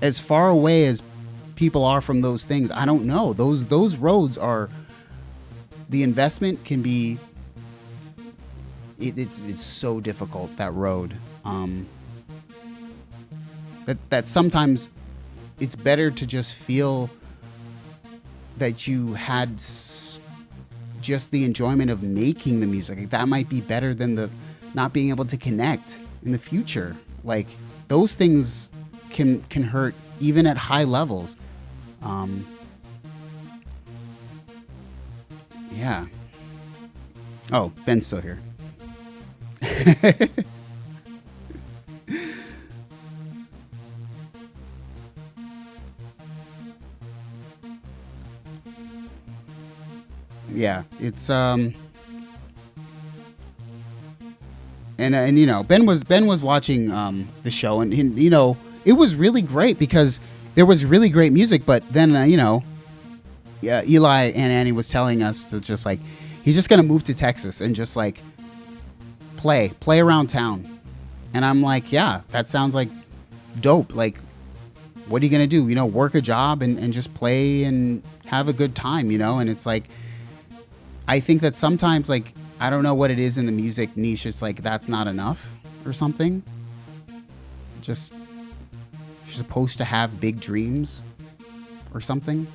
As far away as people are from those things, I don't know. Those roads are, the investment can be, it's so difficult, that road. That sometimes it's better to just feel that you had just the enjoyment of making the music. Like, that might be better than the not being able to connect in the future. Like, those things can hurt even at high levels. Yeah. Oh, Ben's still here. Yeah, it's and you know, Ben was watching the show, and you know, it was really great because there was really great music, but then you know, Eli and Annie was telling us to just like, he's just gonna move to Texas and just like play around town. And I'm like, yeah, that sounds like dope. Like, what are you gonna do? You know, work a job and just play and have a good time, you know? And it's like, I think that sometimes, like, I don't know what it is in the music niche. It's like, that's not enough or something. Just, you're supposed to have big dreams or something.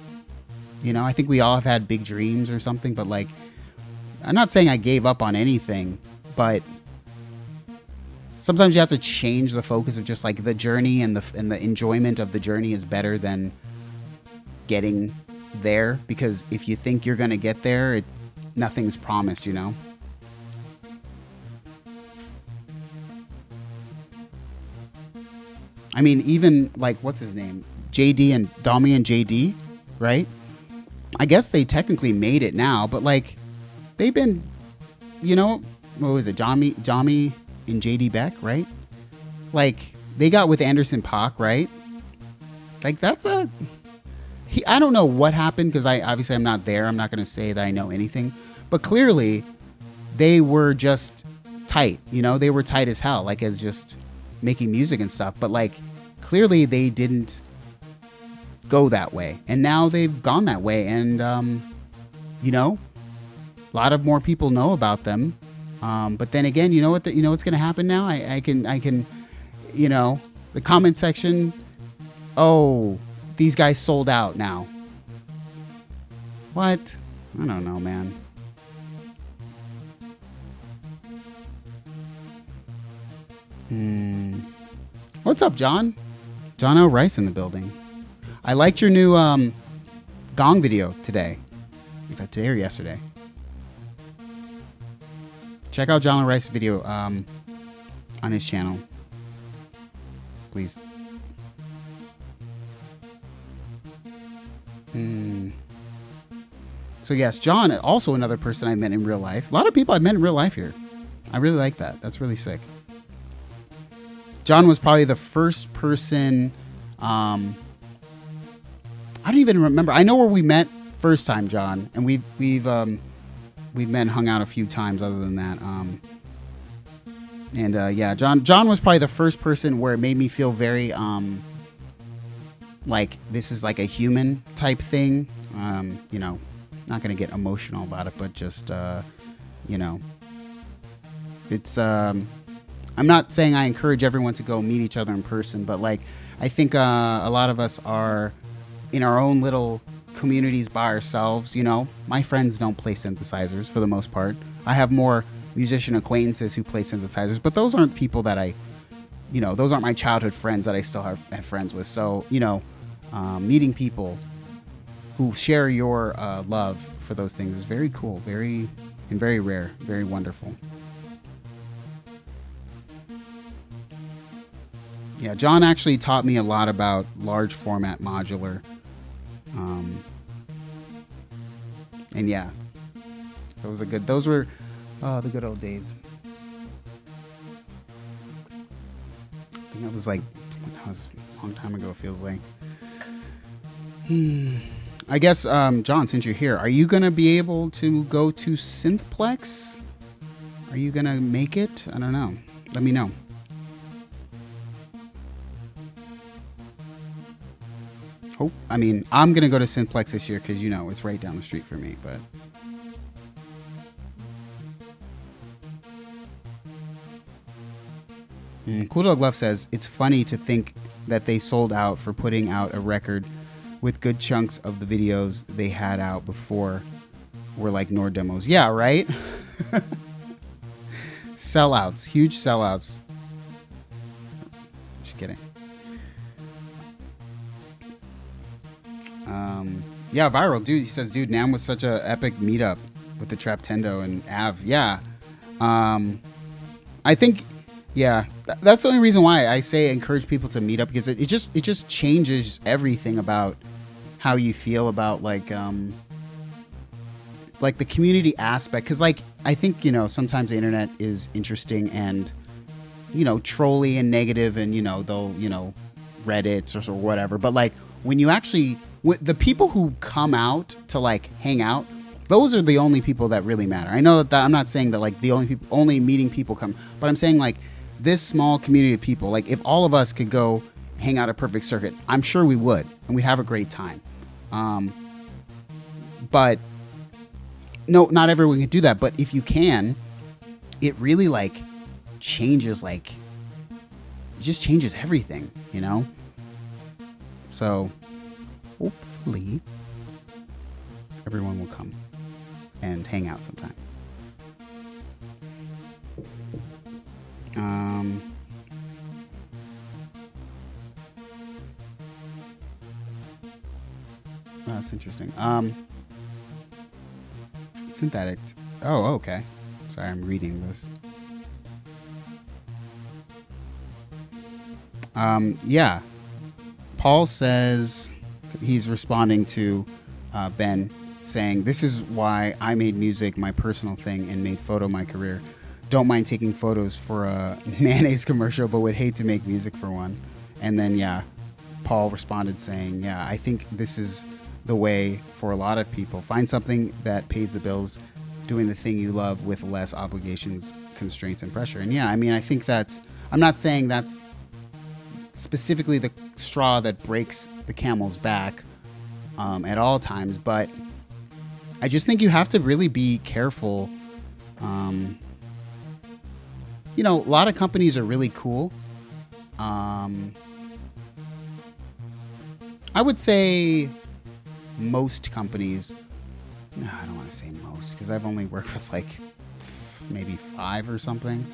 You know, I think we all have had big dreams or something, but like, I'm not saying I gave up on anything, but sometimes you have to change the focus of just like the journey, and the enjoyment of the journey is better than getting there, because if you think you're going to get there, nothing's promised, you know? I mean, even like, what's his name? JD and Dami and JD, right? I guess they technically made it now, but like, they've been, you know, what was it? Dami and JD Beck, right? Like, they got with Anderson .Paak, right? Like, that's I don't know what happened, because I'm not there. I'm not going to say that I know anything, but clearly they were just tight, you know, they were tight as hell, like, as just making music and stuff, but like, clearly they didn't go that way, and now they've gone that way, and you know, a lot of more people know about them, but then again, you know what's going to happen now? I can, you know, the comment section, oh, these guys sold out now. What? I don't know, man. What's up, John? John L. Rice in the building. I liked your new Gong video today. Was that today or yesterday? Check out John L. Rice's video on his channel, please. So yes, John, also another person I met in real life. A lot of people I've met in real life here. I really like that. That's really sick. John was probably the first person. I don't even remember. I know where we met first time, John, and we've met and hung out a few times. Other than that, yeah, John was probably the first person where it made me feel very like this is like a human type thing. You know, not gonna get emotional about it, but just you know, it's I'm not saying I encourage everyone to go meet each other in person, but like, I think a lot of us are in our own little communities by ourselves. You know, my friends don't play synthesizers for the most part. I have more musician acquaintances who play synthesizers, but those aren't people that those aren't my childhood friends that I still have friends with. So, you know, meeting people who share your love for those things is very cool, very rare, very wonderful. Yeah, John actually taught me a lot about large format modular. And yeah, those were the good old days. I think that was like, that was a long time ago, it feels like. I guess, John, since you're here, are you going to be able to go to Synthplex? Are you going to make it? I don't know. Let me know. I mean, I'm going to go to Synthplex this year because, you know, it's right down the street for me, but... Cool Dog Love says, it's funny to think that they sold out for putting out a record with good chunks of the videos they had out before were like Noir demos. Yeah, right? Sellouts. Huge sellouts. Just kidding. Yeah, Viral, dude, he says, dude, Nam was such a epic meetup with the Traptendo and Av. Yeah. I think, yeah, that's the only reason why I say encourage people to meet up, because it just changes everything about how you feel about like the community aspect. Cause like, I think, you know, sometimes the internet is interesting and, you know, trolly and negative and, you know, they'll, you know, Reddits or whatever. But like when you actually, the people who come out to like hang out, those are the only people that really matter. I know that I'm not saying that like the only meeting people come, but I'm saying like this small community of people, like if all of us could go hang out at Perfect Circuit, I'm sure we would, and we'd have a great time. But no, not everyone can do that, but if you can, it really like changes, like it just changes everything, you know? So hopefully everyone will come and hang out sometime. That's interesting. Synthetic. Oh, okay. Sorry, I'm reading this. Yeah. Paul says he's responding to Ben, saying, "This is why I made music my personal thing and made photo my career. Don't mind taking photos for a mayonnaise commercial, but would hate to make music for one." And then, yeah, Paul responded saying, "Yeah, I think this is the way for a lot of people. Find something that pays the bills, doing the thing you love with less obligations, constraints, and pressure." And yeah, I mean, I think I'm not saying that's specifically the straw that breaks the camel's back at all times, but I just think you have to really be careful. You know, a lot of companies are really cool. I would say most companies, no, I don't want to say most, because I've only worked with like maybe 5 or something.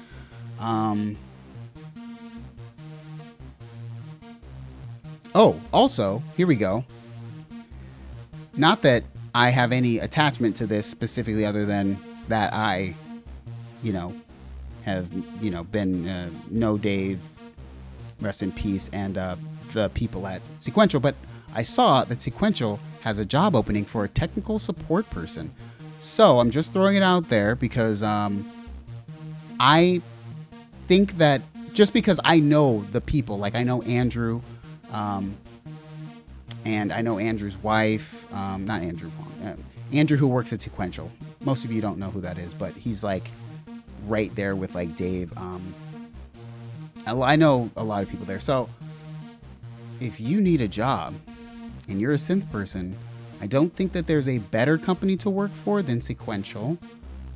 Oh, also, here we go. Not that I have any attachment to this specifically, other than that I, you know, have, you know, been No Dave, rest in peace, and the people at Sequential. But I saw that Sequential has a job opening for a technical support person. So I'm just throwing it out there because I think that just because I know the people, like I know Andrew, and I know Andrew's wife, not Andrew, Andrew who works at Sequential. Most of you don't know who that is, but he's like right there with like Dave. I know a lot of people there. So if you need a job and you're a synth person, I don't think that there's a better company to work for than Sequential.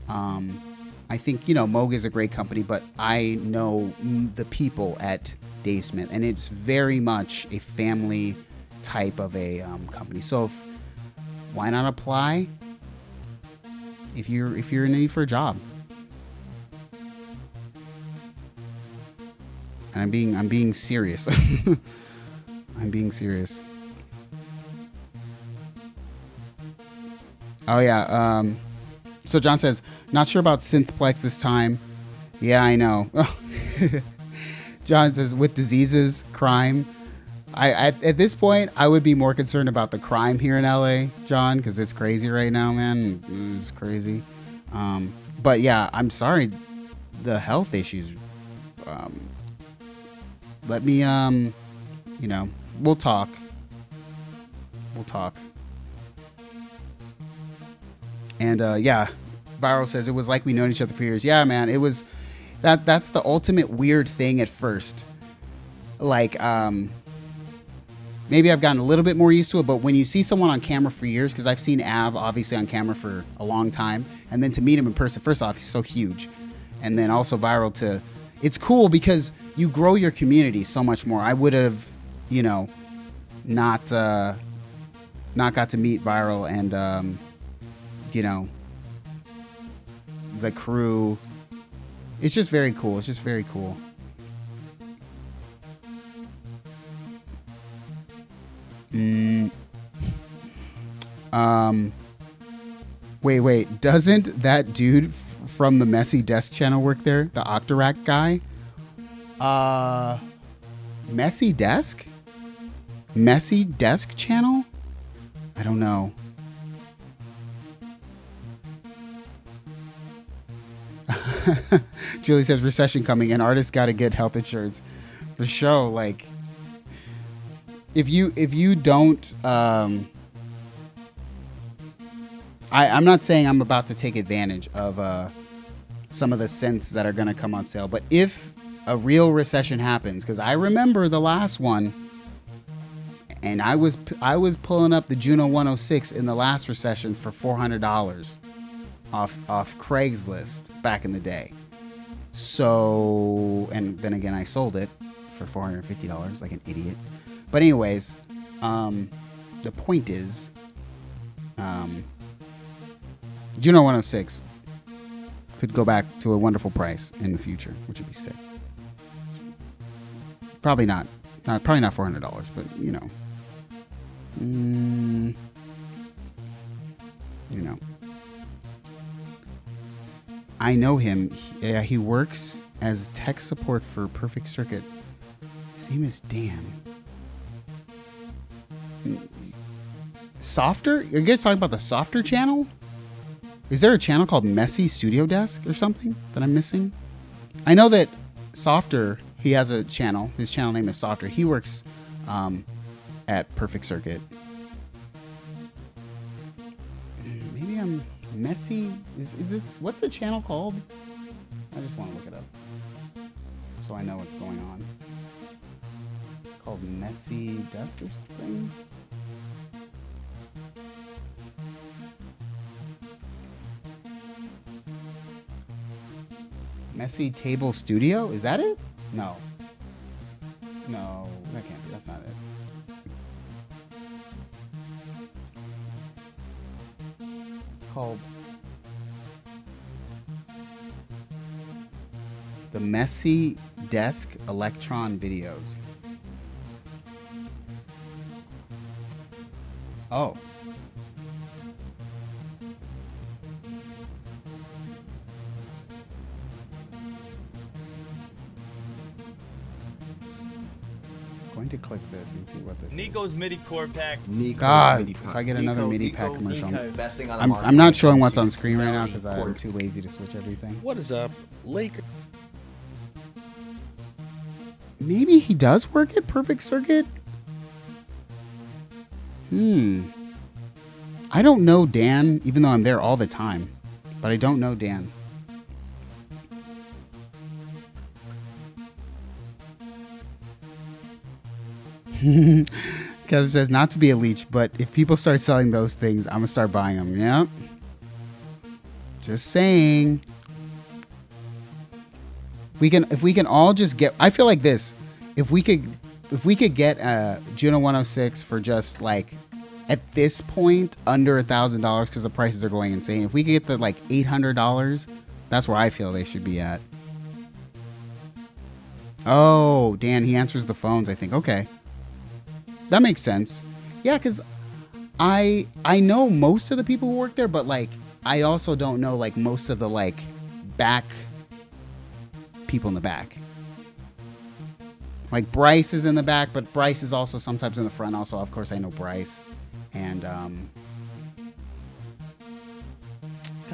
I think, you know, Moog is a great company, but I know the people at Daysmith, and it's very much a family type of a company. So why not apply if you're in need for a job? And I'm being serious. I'm being serious. Oh yeah. So John says, not sure about Synthplex this time. Yeah, I know. John says, with diseases, crime. At this point, I would be more concerned about the crime here in LA, John, because it's crazy right now, man. It's crazy. But yeah, I'm sorry. The health issues. Let me, you know, we'll talk. We'll talk. And yeah, Viral says, it was like we known each other for years. Yeah, man, it was. That's the ultimate weird thing at first. Like, maybe I've gotten a little bit more used to it, but when you see someone on camera for years, because I've seen Av obviously on camera for a long time, and then to meet him in person, first off, he's so huge. And then also Viral it's cool because you grow your community so much more. I would have, you know, not got to meet Viral and, you know, the crew. It's just very cool. It's just very cool. Wait. Doesn't that dude from the Messy Desk channel work there? The Octorack guy? Messy Desk? Messy Desk channel? I don't know. Julie says recession coming and artists got to get health insurance. The show, like, if you don't, I'm not saying I'm about to take advantage of some of the synths that are going to come on sale, but if a real recession happens, because I remember the last one, and I was pulling up the Juno 106 in the last recession for $400. off Craigslist back in the day. So, and then again, I sold it for $450 like an idiot. But anyways, the point is, Juno 106 could go back to a wonderful price in the future, which would be sick. Probably not $400, but you know. You know. I know him. He works as tech support for Perfect Circuit. His name is Dan. Softer? Are you guys talking about the Softer channel? Is there a channel called Messy Studio Desk or something that I'm missing? I know that Softer, he has a channel. His channel name is Softer. He works at Perfect Circuit. Maybe I'm Messy. Is this, what's the channel called? I just want to look it up so I know what's going on. It's called Messy Desk or something. Messy Table Studio? Is that it? No. No, that can't be. That's not it. It's called The Messy Desk Electron Videos. Oh. Going to click this and see what this
Nico's MIDI core pack.
God, if I get another MIDI pack commercial, I'm not showing what's on screen right now because I'm too lazy to switch everything.
What is up, Laker?
Maybe he does work at Perfect Circuit? I don't know Dan, even though I'm there all the time. But I don't know Dan. Because it says not to be a leech, but if people start selling those things, I'm gonna start buying them. Yep. Just saying. If we can all just get, I feel like this. If we could get a Juno 106 for just like at this point under $1,000 because the prices are going insane. If we could get the like $800, that's where I feel they should be at. Oh, Dan, he answers the phones, I think. Okay. That makes sense. Yeah, because I know most of the people who work there, but like I also don't know like most of the like back people in the back. Like Bryce is in the back, but Bryce is also sometimes in the front. Also, of course, I know Bryce. And God,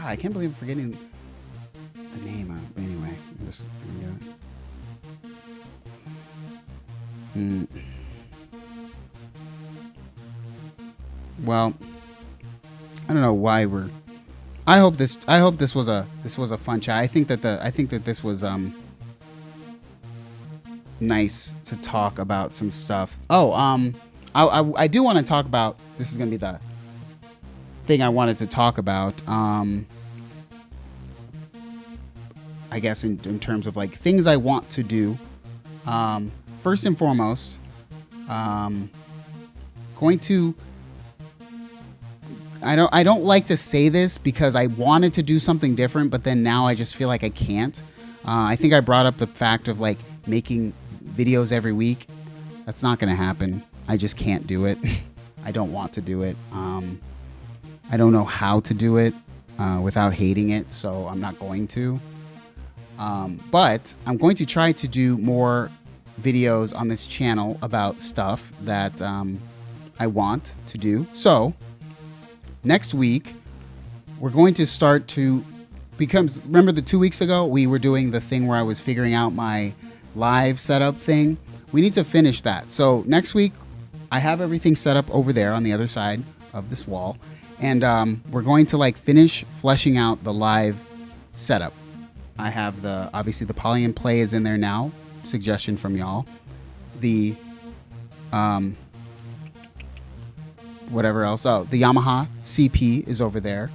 I can't believe I'm forgetting the name. Anyway, I'm just Well, I don't know why we're. I hope this was a fun chat. I think that this was nice to talk about some stuff. Oh, I do want to talk about. This is gonna be the thing I wanted to talk about. I guess in terms of like things I want to do. First and foremost, going to. I don't like to say this because I wanted to do something different, but then now I just feel like I can't. I think I brought up the fact of like making videos every week. That's not going to happen. I just can't do it. I don't want to do it. I don't know how to do it without hating it, so I'm not going to. But I'm going to try to do more videos on this channel about stuff that I want to do. So next week, we're going to start to become. Remember the 2 weeks ago, we were doing the thing where I was figuring out my live setup thing. We need to finish that. So next week, I have everything set up over there on the other side of this wall. And we're going to like finish fleshing out the live setup. I have obviously the Poly and Play is in there now. Suggestion from y'all. The whatever else. Oh, the Yamaha CP is over there.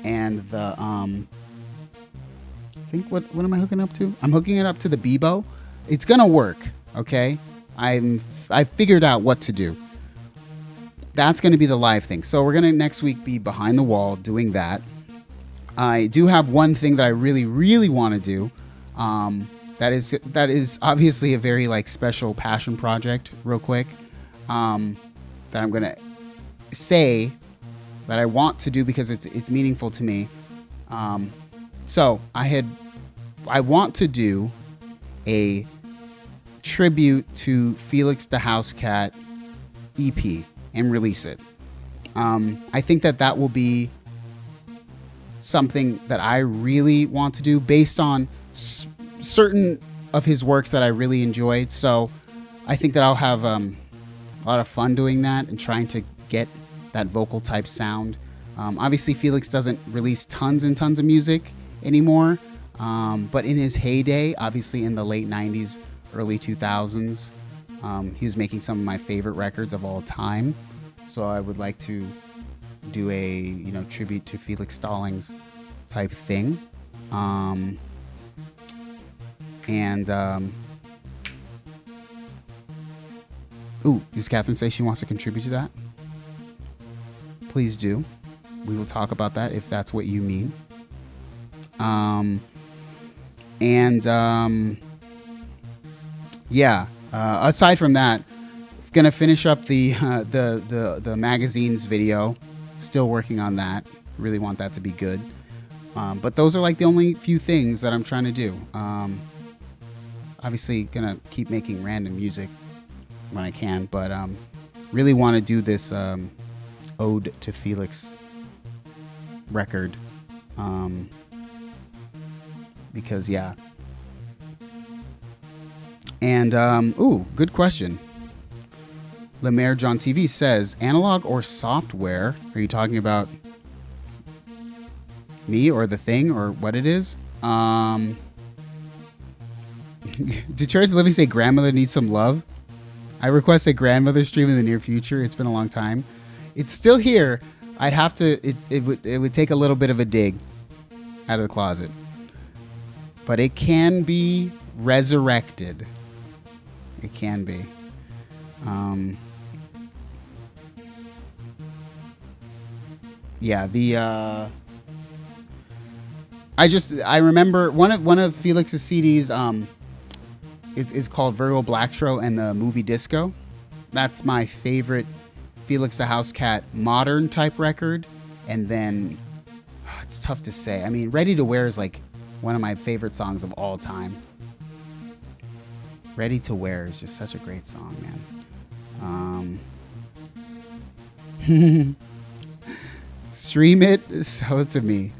and the I think what am I hooking up to? I'm hooking it up to the Bebo. It's gonna work, okay? I figured out what to do. That's gonna be the live thing. So we're gonna next week be behind the wall doing that. I do have one thing that I really, really want to do. That is obviously a very like special passion project. Real quick, that I'm gonna say that I want to do because it's meaningful to me. So I want to do a tribute to Felix the House Cat EP and release it. I think that will be something that I really want to do based on certain of his works that I really enjoyed. So I think that I'll have a lot of fun doing that and trying to get that vocal type sound. Obviously, Felix doesn't release tons and tons of music anymore. But in his heyday, obviously in the late 90s, early 2000s, he was making some of my favorite records of all time. So I would like to do a, tribute to Felix Stallings type thing. Does Catherine say she wants to contribute to that? Please do. We will talk about that if that's what you mean. Aside from that, gonna finish up the magazine's video. Still working on that. Really want that to be good. But those are like the only few things that I'm trying to do. Obviously gonna keep making random music when I can, but really want to do this ode to Felix record. Because yeah. And good question. Lemaire John TV says, analog or software? Are you talking about me or the thing or what it is? Did Cherish Living say grandmother needs some love? I request a grandmother stream in the near future. It's been a long time. It's still here. I'd have to. It would take a little bit of a dig out of the closet, but it can be resurrected. It can be. I remember one of Felix's CDs. It's called Virgo Blackstro and the Movie Disco. That's my favorite Felix the House Cat modern type record. And then it's tough to say. I mean, Ready to Wear is like one of my favorite songs of all time. Ready to Wear is just such a great song, man. Stream it, sell it to me.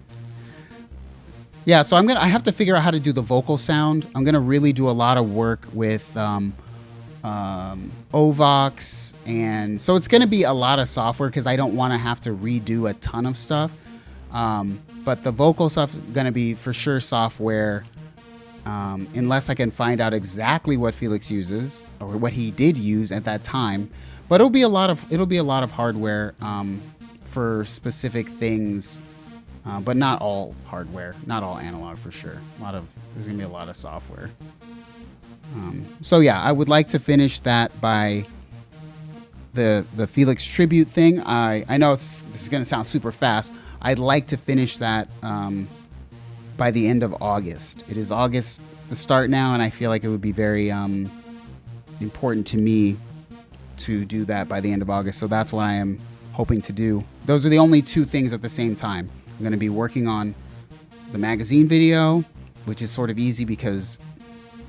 Yeah, so I have to figure out how to do the vocal sound. I'm gonna really do a lot of work with Ovox, and so it's gonna be a lot of software because I don't want to have to redo a ton of stuff. But the vocal stuff is gonna be for sure software, unless I can find out exactly what Felix uses or what he did use at that time. But it'll be a lot of hardware for specific things. But not all hardware, not all analog for sure. There's gonna be a lot of software. So yeah, I would like to finish that by the Felix tribute thing. I know this is gonna sound super fast. I'd like to finish that by the end of August. It is August the start now, and I feel like it would be very important to me to do that by the end of August. So that's what I am hoping to do. Those are the only two things at the same time. I'm going to be working on the magazine video, which is sort of easy because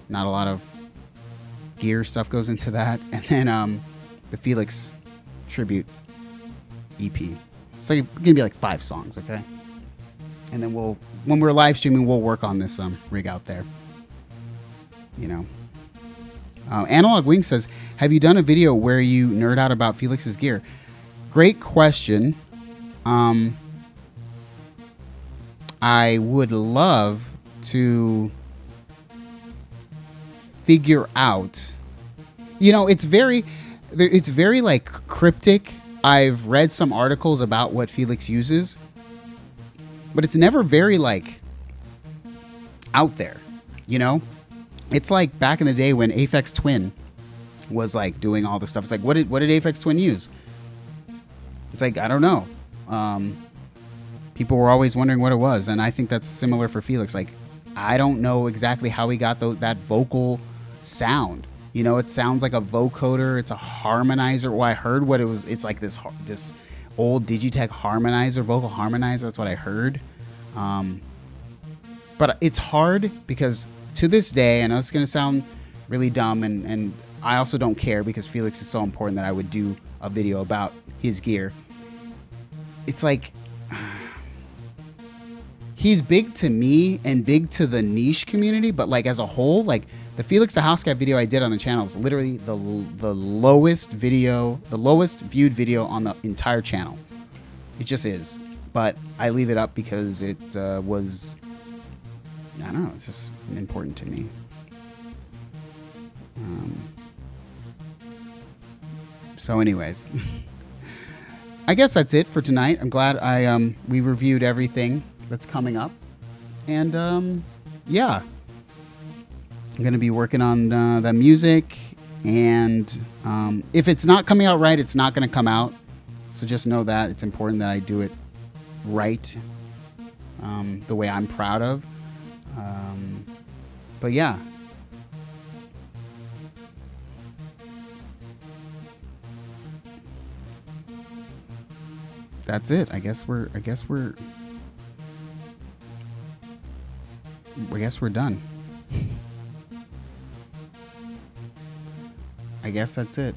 not a lot of gear stuff goes into that. And then the Felix tribute EP. It's like going to be like 5 songs, okay? And then when we're live streaming, we'll work on this rig out there. Analog Wing says, have you done a video where you nerd out about Felix's gear? Great question. I would love to figure out, it's very like cryptic. I've read some articles about what Felix uses, but it's never very like out there, you know? It's like back in the day when Aphex Twin was like doing all the stuff. It's like, what did Aphex Twin use? It's like, I don't know. People were always wondering what it was, and I think that's similar for Felix. Like, I don't know exactly how he got that vocal sound. You know, it sounds like a vocoder. It's a harmonizer. Well, I heard what it was. It's like this old Digitech harmonizer, vocal harmonizer. That's what I heard. But it's hard because to this day, I know it's going to sound really dumb, and I also don't care because Felix is so important that I would do a video about his gear. It's like, he's big to me and big to the niche community, but like as a whole, like the Felix the Housecat video I did on the channel is literally the lowest viewed video on the entire channel. It just is. But I leave it up because it was, I don't know, it's just important to me. So anyways, I guess that's it for tonight. I'm glad we reviewed everything that's coming up. And yeah, I'm going to be working on the music. And if it's not coming out right, it's not going to come out. So just know that it's important that I do it right, the way I'm proud of. But yeah. That's it. I guess we're done. I guess that's it.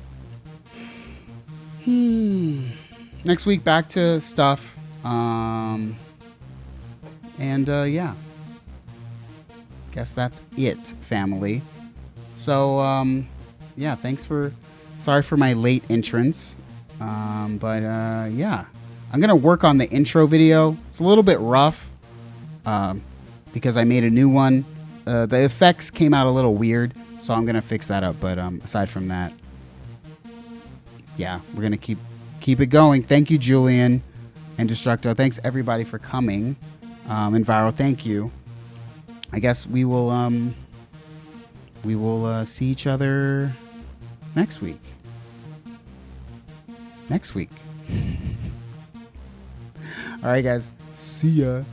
Next week back to stuff. Yeah. Guess that's it, family. So yeah, sorry for my late entrance. Yeah. I'm going to work on the intro video. It's a little bit rough because I made a new one. The effects came out a little weird, so I'm going to fix that up. But aside from that, yeah, we're going to keep it going. Thank you, Julian and Destructo. Thanks, everybody, for coming. And Viral, thank you. I guess we will see each other next week. All right, guys. See ya.